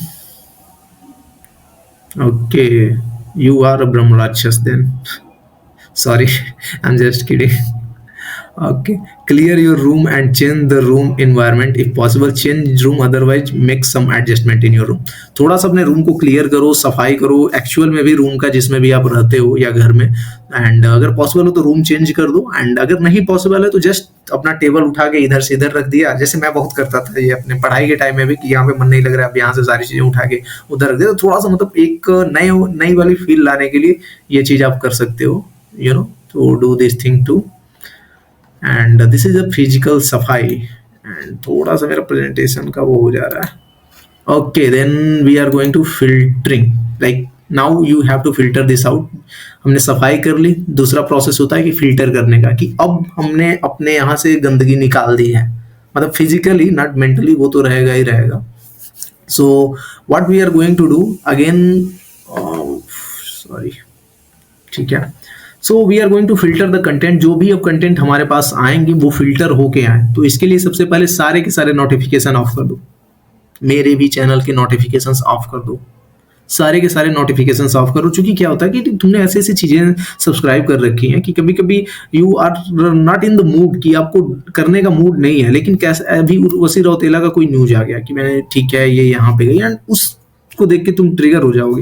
Okay, you are a Brahm Rakshas then. Sorry, I'm just kidding. Okay, clear your room and change the room environment if possible. Change room, otherwise make some adjustment in your room. थोड़ा सा अपने रूम को क्लियर करो, सफाई करो, एक्चुअल में भी रूम का जिसमें भी आप रहते हो या घर में, एंड अगर पॉसिबल हो तो रूम चेंज कर दो, एंड अगर नहीं पॉसिबल है तो जस्ट अपना टेबल उठा के इधर से इधर रख दिया, जैसे मैं बहुत करता था ये अपने पढ़ाई के टाइम में भी कि यहाँ पे मन नहीं लग रहा है, अब यहाँ से सारी चीजें उठा के उधर रख दिया। तो थोड़ा सा मतलब एक नई वाली फील लाने के लिए ये चीज आप कर सकते हो, यू नो, तो do this thing too. And this is a physical सफाई, एंड थोड़ा सा मेरा प्रेजेंटेशन का वो हो जा रहा है। Okay, then we are going to filtering, like now you have to filter this out. हमने सफाई कर ली, दूसरा प्रोसेस होता है कि फिल्टर करने का, कि अब हमने अपने यहाँ से गंदगी निकाल दी है, मतलब फिजिकली नॉट मेंटली, वो तो रहेगा ही रहेगा. So what we are going to do again, sorry, ठीक है. So we are going to filter the content. जो भी अब कंटेंट हमारे पास आएंगे वो फिल्टर होके आए. तो इसके लिए सबसे पहले सारे के सारे नोटिफिकेशन ऑफ कर दो. मेरे भी चैनल के नोटिफिकेशंस ऑफ कर दो. सारे के सारे नोटिफिकेशंस ऑफ करो. चूंकि क्या होता है कि तुमने ऐसी ऐसी चीजें सब्सक्राइब कर रखी हैं कि कभी कभी you are not in the mood, कि आपको करने का मूड नहीं है, लेकिन कैसे अभी उर्वशी रौतेला का कोई न्यूज आ गया कि मैंने, ठीक है, ये यहाँ पे गई, एंड उसको देख के तुम ट्रिगर हो जाओगे.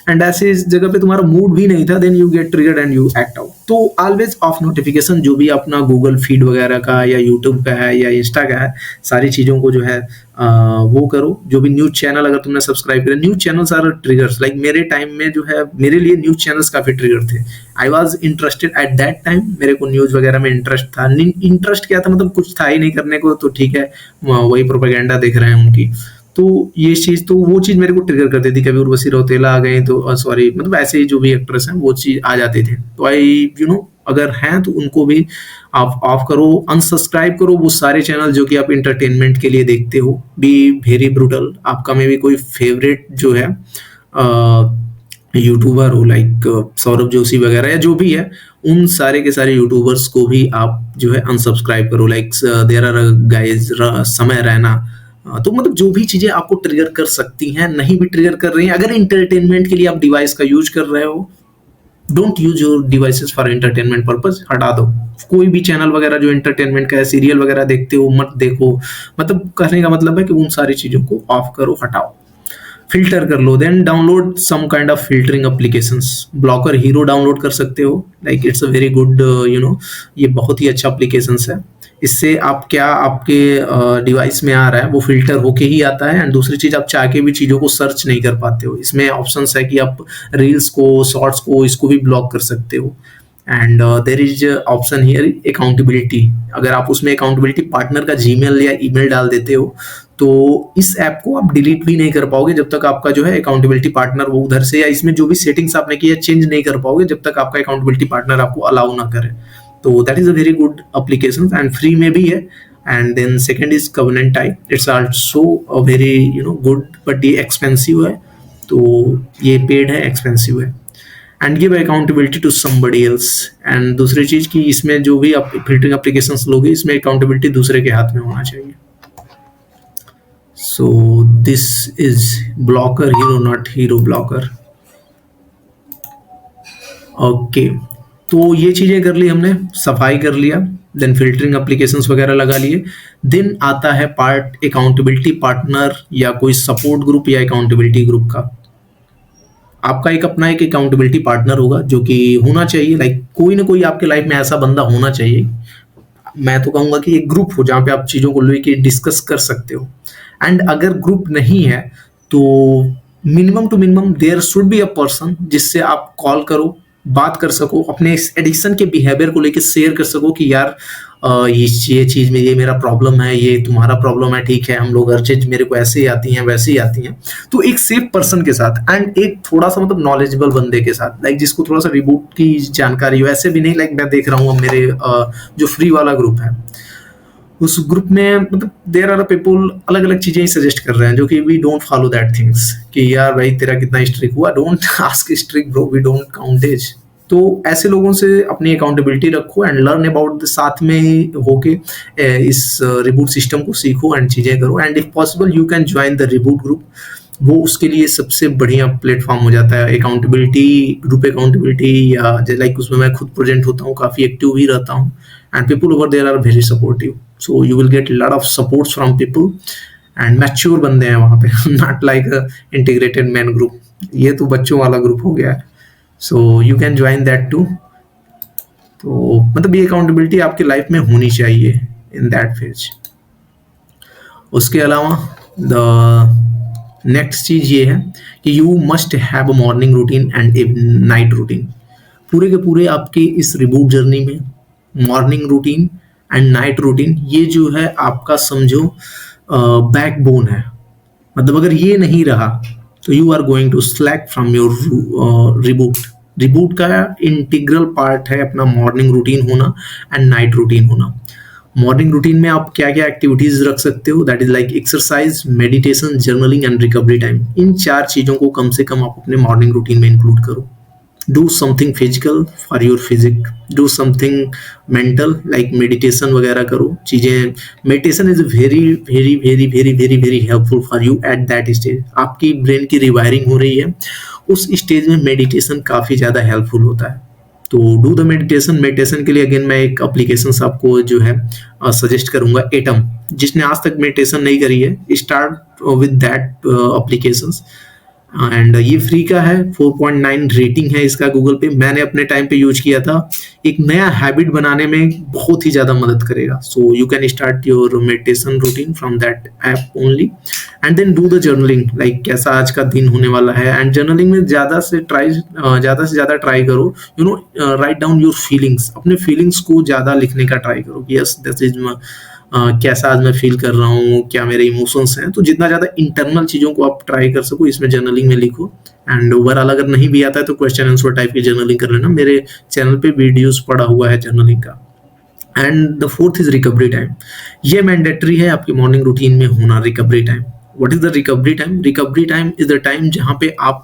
एंड ऐसे इस जगह पे तुम्हारा मूड भी नहीं था, then you get triggered and you act out. तो ऑलवेज ऑफ नोटिफिकेशन. जो भी अपना गूगल फीड वगैरह का या यूट्यूब का है या इंस्टा का है, सारी चीज़ों को जो है वो करो. जो भी न्यूज चैनल अगर तुमने सब्सक्राइब किया, news channels are triggers. Like मेरे टाइम में जो है, मेरे लिए न्यूज चैनल्स काफ़ी ट्रिगर थे. I was interested at that time. मेरे को न्यूज़ वगैरह में इंटरेस्ट था. इंटरेस्ट क्या था, मतलब कुछ था ही नहीं करने को, तो ठीक है, वही प्रोपेगेंडा देख रहे हैं उनकी. तो ये चीज़, तो वो चीज़ मेरे को ट्रिगर करती थी. कभी उर्वशी रौतेला आ गई तो सॉरी, मतलब ऐसे ही जो भी एक्ट्रेस हैं वो चीज़ आ जाते थे. तो आई अगर हैं तो उनको भी आप ऑफ करो, अनसब्सक्राइब करो वो सारे चैनल जो कि आप इंटरटेनमेंट के लिए देखते हो. Be very brutal. आपका में भी कोई फेवरेट जो है यूट्यूबर हो, लाइक सौरभ जोशी वगैरह या जो भी है, उन सारे के सारे यूट्यूबर्स को भी आप जो है अनसब्सक्राइब करो. लाइक देयर आर गाइज समय रैना. तो मतलब जो भी चीजें आपको ट्रिगर कर सकती हैं, नहीं भी ट्रिगर कर रही हैं, अगर इंटरटेनमेंट के लिए आप डिवाइस का यूज कर रहे हो, don't use your devices for entertainment purpose. हटा दो. कोई भी चैनल वगैरह जो एंटरटेनमेंट का है, सीरियल वगैरह देखते हो, मत देखो. मतलब कहने का मतलब है कि उन सारी चीजों को ऑफ करो, हटाओ, फिल्टर कर लो. Then download some kind of filtering applications. Blocker hero download कर सकते हो. Like it's a very good, ये बहुत ही अच्छा एप्लीकेशन है. इससे आप क्या, आपके डिवाइस में आ रहा है वो फिल्टर होके ही आता है. एंड दूसरी चीज, आप चाह के भी चीज़ों को सर्च नहीं कर पाते हो. इसमें ऑप्शंस है कि आप रील्स को, शॉर्ट्स को, इसको भी ब्लॉक कर सकते हो. And there is option here accountability. अगर आप उसमें अकाउंटेबिलिटी पार्टनर का जीमेल या ईमेल डाल देते हो, तो इस ऐप को आप डिलीट भी नहीं कर पाओगे जब तक आपका जो है अकाउंटेबिलिटी पार्टनर वो उधर से, या इसमें जो भी सेटिंग्स आपने की है चेंज नहीं कर पाओगे जब तक आपका अकाउंटेबिलिटी पार्टनर आपको अलाउ ना करे. तो that is a very good application and free में भी है. And then second is covenant type. It's also a very good, but ये एक्सपेंसिव है. तो ये पेड है, एक्सपेंसिव है. And give accountability to somebody else. And दूसरी चीज कि इसमें जो भी आप फिल्टरिंग एप्लीकेशंस लोगे, इसमें अकाउंटेबिलिटी दूसरे के हाथ में होना चाहिए. So this is blocker hero, not hero blocker. Okay, तो ये चीजें कर ली हमने, सफाई कर लिया. देन फिल्टरिंग एप्लीकेशंस वगैरह लगा लिए. देन आता है पार्ट अकाउंटेबिलिटी पार्टनर या कोई सपोर्ट ग्रुप या अकाउंटेबिलिटी ग्रुप का. आपका एक अपना एक अकाउंटेबिलिटी पार्टनर होगा जो कि होना चाहिए. लाइक कोई ना कोई आपके लाइफ में ऐसा बंदा होना चाहिए. मैं तो कहूँगा कि एक ग्रुप हो जहाँ पे आप चीज़ों को लेके डिस्कस कर सकते हो. एंड अगर ग्रुप नहीं है तो minimum two minimum there should be a person जिससे आप कॉल करो, बात कर सको, अपने इस एडिक्शन के बिहेवियर को लेके शेयर कर सको कि यार ये चीज़ में ये मेरा प्रॉब्लम है, ये तुम्हारा प्रॉब्लम है, ठीक है, हम लोग हर चीज़ मेरे को ऐसे ही आती हैं वैसे ही आती हैं. तो एक सेफ पर्सन के साथ एंड एक थोड़ा सा मतलब नॉलेजेबल बंदे के साथ, लाइक जिसको थोड़ा सा रिबूट की जानकारी हो. ऐसे भी नहीं लाइक मैं देख रहा हूँ मेरे जो फ्री वाला ग्रुप है, उस ग्रुप में मतलब देयर आर पीपल अलग अलग चीजें ही सजेस्ट कर रहे हैं जो कि we don't follow that things. कि यार भाई तेरा कितना स्ट्रिक हुआ, don't ask streak bro, we don't count age. तो ऐसे लोगों से अपनी अकाउंटेबिलिटी रखो एंड लर्न अबाउट द, साथ में ही होके इस रिबूट सिस्टम को सीखो एंड चीजें करो. And if possible you can join the reboot group. वो उसके लिए सबसे बढ़िया प्लेटफॉर्म हो जाता है. अकाउंटेबिलिटी ग्रुप, अकाउंटेबिलिटी या लाइक उसमें मैं खुद प्रेजेंट होता हूँ, काफ़ी एक्टिव भी रहता हूँ. And people over there are very supportive. So you will get lot of supports from people and mature बंदे हैं वहाँ पे. Not like integrated man group. ये तो बच्चों वाला ग्रुप हो गया है. So you can join that too. तो मतलब ये अकाउंटेबिलिटी आपकी लाइफ में होनी चाहिए इन दैट फेज. उसके अलावा द नेक्स्ट चीज ये है कि you must have a morning routine and A night routine. पूरे के पूरे आपके इस रिबूट जर्नी में morning routine and night routine ये जो है आपका समझो बैकबोन है. मतलब अगर ये नहीं रहा तो you are going to slack from your reboot. Reboot का इंटीग्रल पार्ट है अपना मॉर्निंग रूटीन होना एंड नाइट रूटीन होना. मॉर्निंग रूटीन में आप क्या क्या एक्टिविटीज रख सकते हो, that is like exercise, meditation, journaling and recovery time. इन 4 चीजों को कम से कम आप अपने मॉर्निंग रूटीन में इंक्लूड करो। Do something physical for your physique, do something mental like meditation वगैरह करो चीजें। Meditation is very very very very very very helpful for you at that stage. आपकी ब्रेन की रिवायरिंग हो रही है, उस स्टेज में मेडिटेशन काफी ज्यादा हेल्पफुल होता है। तो डू द मेडिटेशन। मेडिटेशन के लिए अगेन मैं एक एप्लीकेशन आपको जो है सजेस्ट करूंगा, एटम। जिसने आज तक मेडिटेशन नहीं करी है, start with that applications. And ये फ्री का है, 4.9 रेटिंग है इसका गूगल पे। मैंने अपने टाइम पे यूज किया था। एक नया हैबिट बनाने में बहुत ही ज्यादा मदद करेगा। So you can start your meditation routine from that app only. And then do the journaling, like कैसा आज का दिन होने वाला है। एंड जर्नलिंग में ज्यादा से ज्यादा ट्राई करो, you know, write down your feelings. अपने फीलिंग्स को ज्यादा लिखने का ट्राई करो। यस, दिस इज कैसा आज मैं फील कर रहा हूँ, क्या मेरे इमोशंस हैं। तो जितना ज्यादा इंटरनल चीजों को आप ट्राई कर सको इसमें जर्नलिंग में लिखो। एंड ओवरऑल अगर नहीं भी आता है तो क्वेश्चन आंसर टाइप की जर्नलिंग कर लेना। मेरे चैनल पे वीडियोस पड़ा हुआ है जर्नलिंग का। And the fourth is recovery time. ये मैंडेटरी है आपके मॉर्निंग रूटीन में होना, recovery time. What is the recovery time? Recovery time is the time जहाँ पे आप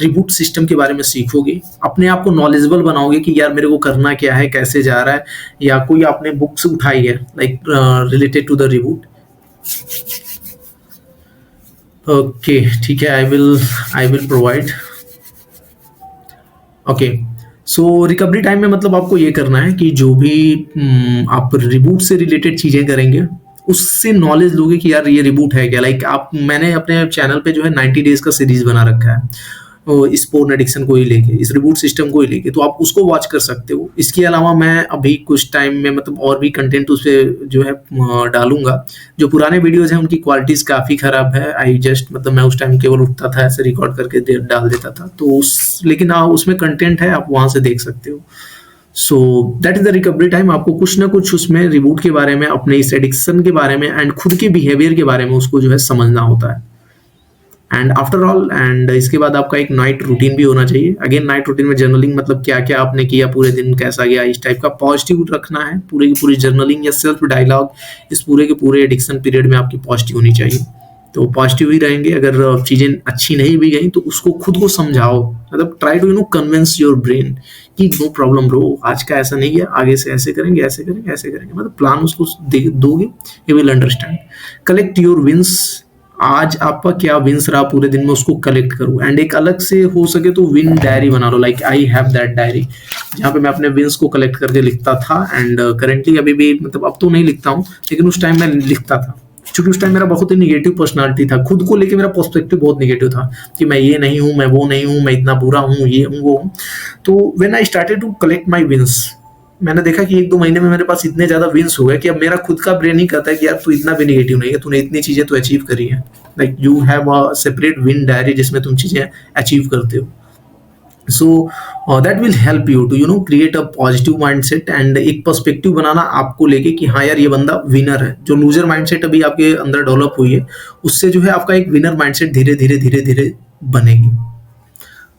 रिबूट सिस्टम के बारे में सीखोगे, अपने आप को नॉलेजेबल बनाओगे कि यार मेरे को करना क्या है, कैसे जा रहा है, या कोई आपने बुक्स उठाई है like related to the reboot. Okay, ठीक है, I will provide. Okay, so recovery time में मतलब आपको ये करना है कि जो भी आप रिबूट से रिलेटेड चीजें करेंगे उससे नॉलेज लोगे कि यार ये रिबूट है क्या। लाइक मैंने अपने चैनल पे जो है 90 डेज का सीरीज बना रखा है इस पोर्न एडिक्शन को ही लेके, इस रिबूट सिस्टम को ही लेके, तो आप उसको वॉच कर सकते हो। इसके अलावा मैं अभी कुछ टाइम में मतलब और भी कंटेंट उस पर जो है डालूंगा। जो पुराने वीडियोज हैं उनकी क्वालिटीज काफ़ी ख़राब है। आई जस्ट मतलब मैं उस टाइम केवल उठता था, ऐसे रिकॉर्ड करके डाल देता था, तो लेकिन उसमें कंटेंट है, आप वहाँ से देख सकते हो। So that is the recovery time. आपको कुछ ना कुछ उसमें रिबूट के बारे में, अपने इस एडिक्शन के बारे में एंड खुद के बिहेवियर के बारे में उसको जो है समझना होता है। एंड आफ्टर ऑल, एंड इसके बाद आपका एक नाइट रूटीन भी होना चाहिए। अगेन नाइट रूटीन में जर्नलिंग मतलब क्या क्या आपने किया, पूरे दिन कैसा गया, इस टाइप का पॉजिटिव रखना है। पूरी की पूरी जर्नलिंग या सेल्फ डायलॉग इस पूरे के पूरे एडिक्शन पीरियड में आपकी पॉजिटिव होनी चाहिए। तो पॉजिटिव ही रहेंगे। अगर चीजें अच्छी नहीं भी गई तो उसको खुद को समझाओ, मतलब try to convince your brain कि नो प्रॉब्लम ब्रो, आज का ऐसा नहीं है, आगे से ऐसे करेंगे, ऐसे करेंगे, ऐसे करेंगे। मतलब प्लान उसको दोगे, you will understand. Collect your wins. आज आपका क्या विंस रहा पूरे दिन में, उसको कलेक्ट करो। एंड एक अलग से हो सके तो विन डायरी बना लो, like I have that diary, जहाँ पे मैं अपने विंस को कलेक्ट करके लिखता था। एंड करेंटली अभी भी मतलब अब तो नहीं लिखता हूँ, लेकिन उस टाइम मैं लिखता था। क्योंकि उस टाइम मेरा बहुत ही निगेटिव पर्सनालिटी था, खुद को लेके मेरा पर्सपेक्टिव बहुत निगेटिव था कि मैं ये नहीं हूँ, मैं वो नहीं हूँ, मैं इतना बुरा हूँ, ये हूँ, वो हूँ। तो when I started to collect my wins, मैंने देखा कि 1-2 महीने में मेरे पास इतने ज्यादा विंस हो गए कि अब मेरा खुद का ब्रेन ही कहता है कि यार तू इतना भी निगेटिव नहीं है, तूने इतनी चीजें तो अचीव करी है। Like you have a separate win diary जिसमें तुम चीजें अचीव करते हो। So that will help you to create a positive mindset and एक पर्सपेक्टिव बनाना आपको लेके कि हाँ यार ये बंदा विनर है। जो लूजर माइंडसेट अभी आपके अंदर डेवलप हुई है, उससे जो है आपका एक विनर माइंडसेट धीरे धीरे धीरे धीरे बनेगी।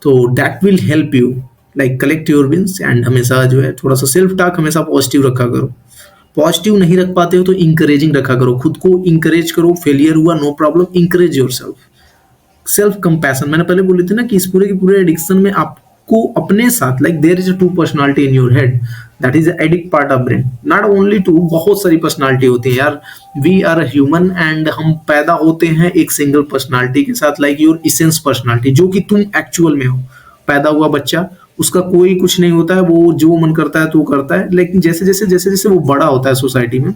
तो that will help you like collect your wins. And हमेशा जो है थोड़ा सा सेल्फ टॉक हमेशा पॉजिटिव रखा करो। पॉजिटिव नहीं रख पाते हो तो इंकरेजिंग रखा करो, खुद को इंकरेज करो। फेलियर हुआ no problem, encourage your self compassion. मैंने पहले बोली थी ना कि इस पूरे के पूरे एडिक्शन में आपको अपने साथ like there is a 2 personality in your head, that is addict part of brain, not only 2, बहुत सारी पर्सनालिटी होती है यार। वी आर ह्यूमन एंड हम पैदा होते हैं एक सिंगल पर्सनालिटी के साथ, लाइक योर इसेंस पर्सनालिटी, जो कि तुम एक्चुअल में हो। पैदा हुआ बच्चा, उसका कोई कुछ नहीं होता है, वो जो मन करता है तो करता है। लेकिन जैसे जैसे वो बड़ा होता है सोसाइटी में,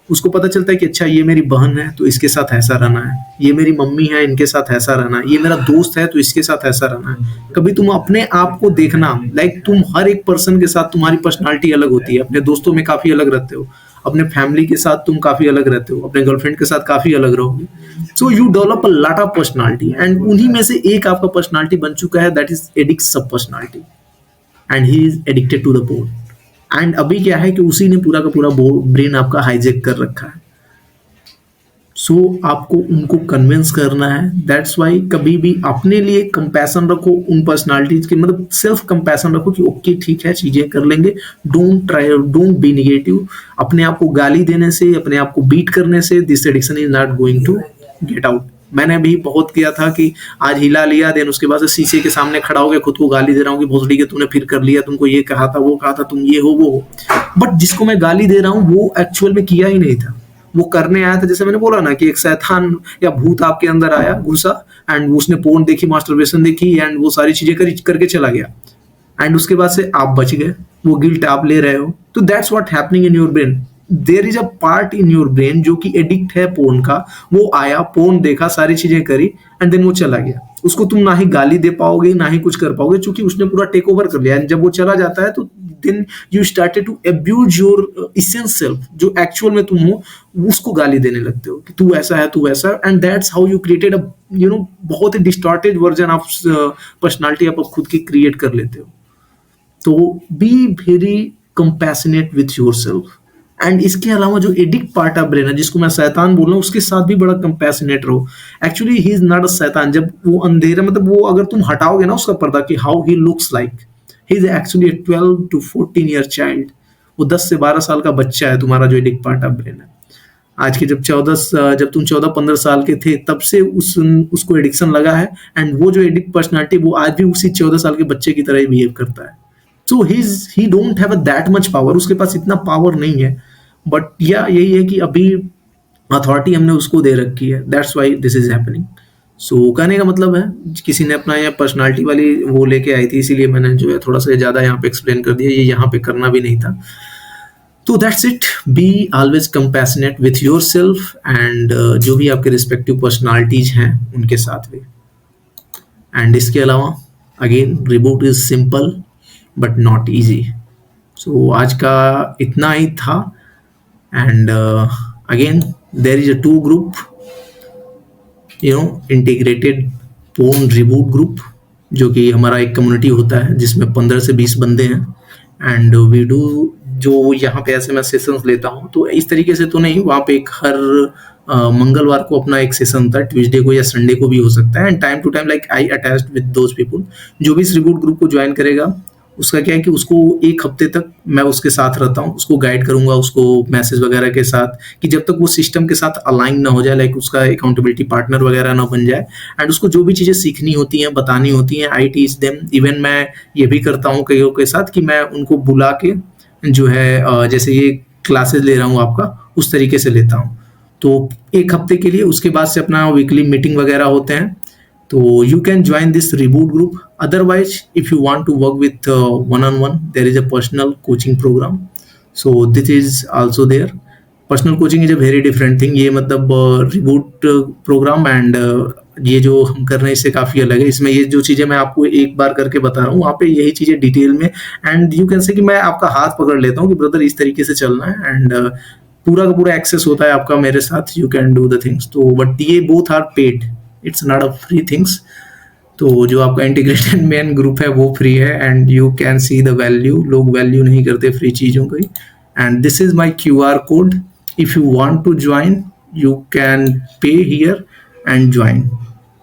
उसको पता चलता है कि अच्छा ये मेरी बहन है तो इसके साथ ऐसा रहना है, ये मेरी मम्मी है इनके साथ ऐसा रहना है, ये मेरा दोस्त है तो इसके साथ ऐसा रहना है। कभी तुम अपने आप को देखना, लाइक तुम हर एक पर्सन के साथ तुम्हारी पर्सनालिटी अलग होती है। अपने दोस्तों में काफी अलग रहते हो, अपने फैमिली के साथ तुम काफी अलग रहते हो, अपने गर्लफ्रेंड के साथ काफी अलग रहोगे। So you develop a lot of personality and उन्हीं में से एक आपका पर्सनालिटी बन चुका है, that is addict sub personality and he is addicted to the board. And अभी क्या है कि उसी ने पूरा का पूरा ब्रेन आपका हाईजेक कर रखा है। सो आपको उनको कन्विंस करना है। दैट्स वाई कभी भी अपने लिए कंपैशन रखो उन पर्सनालिटीज की, मतलब सेल्फ कंपैशन रखो कि ओके ठीक है चीजें कर लेंगे। Don't be negative. अपने आप को गाली देने से, अपने आप को बीट करने से this addiction is not going to get out. मैंने भी बहुत किया था कि आज हिला लिया, देन उसके बाद से शीशे के सामने खड़ा हो गया, खुद को गाली दे रहा हूँ कि भोसड़ी के तूने फिर कर लिया, तुमको ये कहा था वो कहा था, तुम ये हो वो हो। बट जिसको मैं गाली दे रहा हूँ वो एक्चुअल में किया ही नहीं था, वो करने आया था। जैसे मैंने बोला ना कि एक शैतान या भूत आपके अंदर आया, घुसा, एंड उसने पोर्न देखी, मास्टरबेशन देखी, एंड वो सारी चीजें करके चला गया, एंड उसके बाद से आप बच गए, वो गिल्ट आप ले रहे हो। तो that's what happening in your brain. There is a part in your brain जो कि एडिक्ट है पोर्न का। वो आया, पोर्न देखा, सारी चीजें करी, एंड देन वो चला गया। उसको तुम ना ही गाली दे पाओगे ना ही कुछ कर पाओगे, क्योंकि उसने पूरा टेक ओवर कर लिया। एंड जब वो चला जाता है तो then you started to abuse your essence self, जो एक्चुअल में तुम हो, उसको गाली देने लगते हो कि तू ऐसा है तू वैसा। And that's how you created a बहुत ही डिस्टॉर्टेड वर्जन ऑफ पर्सनालिटी आप खुद की क्रिएट कर लेते हो। तो be very compassionate with your self. And इसके अलावा जो एडिक्ट पार्ट ऑफ ब्रेन है, जिसको मैं शैतान बोल रहा हूँ, उसके साथ भी बड़ा कंपैशनेट रहो। Actually he is not a शैतान। जब वो अंधेरा, मतलब वो अगर तुम हटाओगे ना उसका पर्दा कि how he looks like, he is actually 12 to 14 year child. वो 10 से 12 साल का बच्चा है तुम्हारा जो एडिक्ट पार्ट ऑफ ब्रेन है। आज के जब तुम 14-15 साल के थे तब से उसको एडिक्शन लगा है। एंड वो जो एडिक्ट पर्सनालिटी वो आज भी उसी 14 साल के बच्चे की तरह ही बिहेव करता है। So he don't have that much power, उसके पास इतना पावर नहीं है। बट या यही है कि अभी अथॉरिटी हमने उसको दे रखी है, that's why this is happening. So कहने का मतलब है किसी ने अपना यहाँ पर्सनालिटी वाली वो लेके आई थी, इसीलिए मैंने जो है थोड़ा सा ज़्यादा यहाँ पे एक्सप्लेन कर दिया, ये यहाँ पे करना भी नहीं था। तो that's it. Be always compassionate with your self and जो भी आपके रिस्पेक्टिव पर्सनालिटीज हैं उनके साथ भी। एंड इसके अलावा again reboot is simple but not easy. So आज का इतना ही था। And again there is a 2 group, integrated porn reboot group, जो कि हमारा एक कम्युनिटी होता है जिसमें 15 से 20 बंदे हैं। एंड वी डू जो यहाँ पे ऐसे मैं सेशंस लेता हूँ, तो इस तरीके से तो नहीं, वहाँ पे एक हर मंगलवार को अपना एक सेशन होता है, ट्यूसडे को या संडे को भी हो सकता है। And time to time like I attached with those people. जो भी इस रिबूट ग्रुप को ज्वाइन करेगा उसका क्या है कि उसको 1 हफ्ते तक मैं उसके साथ रहता हूँ, उसको गाइड करूंगा, उसको मैसेज वगैरह के साथ, कि जब तक वो सिस्टम के साथ अलाइन ना हो जाए, लाइक उसका अकाउंटेबिलिटी पार्टनर वगैरह ना बन जाए। एंड उसको जो भी चीज़ें सीखनी होती हैं, बतानी होती हैं, आई टीच देम। इवन मैं ये भी करता हूँ कईयों के साथ कि मैं उनको बुला के जो है जैसे ये क्लासेस ले रहा हूँ आपका, उस तरीके से लेता हूँ। तो 1 हफ्ते के लिए, उसके बाद से अपना वीकली मीटिंग वगैरह होते हैं। तो you can join this reboot group. Otherwise, if you want to work with one-on-one, there is a personal coaching program. So this is also there. Personal coaching is a very different thing. ये मतलब reboot program and ये जो हम कर रहे हैं इससे काफ़ी अलग है। इसमें ये जो चीज़ें मैं आपको एक बार करके बता रहा हूँ, वहाँ पे यही चीज़ें डिटेल में, एंड यू कैन से कि मैं आपका हाथ पकड़ लेता हूँ कि ब्रदर इस तरीके से चलना है। एंड पूरा का पूरा एक्सेस होता है आपका मेरे साथ, you can do the things. तो बट ये both are paid, it's not a free things. तो जो आपका इंटीग्रेटेड मेन ग्रुप है वो फ्री है, and you can see the value. लोग वैल्यू नहीं करते फ्री चीज़ों की। And this is my QR code. If you want to join you can pay here and join.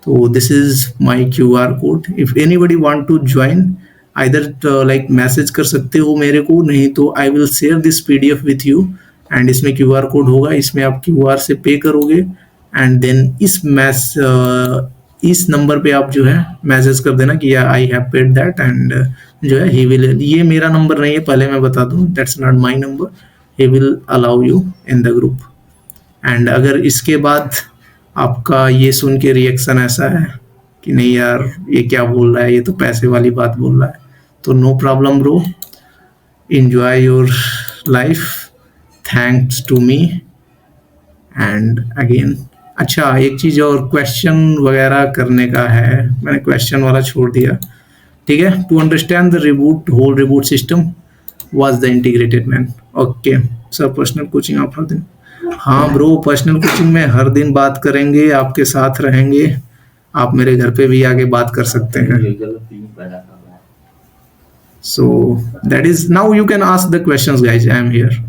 तो this is my QR code. If anybody want to join, either like message कर सकते हो मेरे को, नहीं तो I will share this PDF with you. And इसमें QR कोड होगा, इसमें आप QR से पे करोगे, एंड देन इस नंबर पे आप जो है मैसेज कर देना कि I have paid that, and जो है ही विल, ये मेरा नंबर नहीं है पहले मैं बता दूं, that's not my number, he will allow you in the group. And अगर इसके बाद आपका ये सुन के रिएक्शन ऐसा है कि नहीं यार ये क्या बोल रहा है, ये तो पैसे वाली बात बोल रहा है, तो no problem bro, enjoy your life, thanks to me। And again अच्छा एक चीज़ और, क्वेश्चन वगैरह करने का है, मैंने क्वेश्चन वाला छोड़ दिया, ठीक है। To understand the reboot whole reboot system was the integrated man. Okay sir, personal coaching आप हर दिन, हाँ ब्रो पर्सनल कोचिंग में हर दिन बात करेंगे, आपके साथ रहेंगे, आप मेरे घर पे भी आके बात कर सकते हैं। सो that is, now you can ask the questions guys, I am here.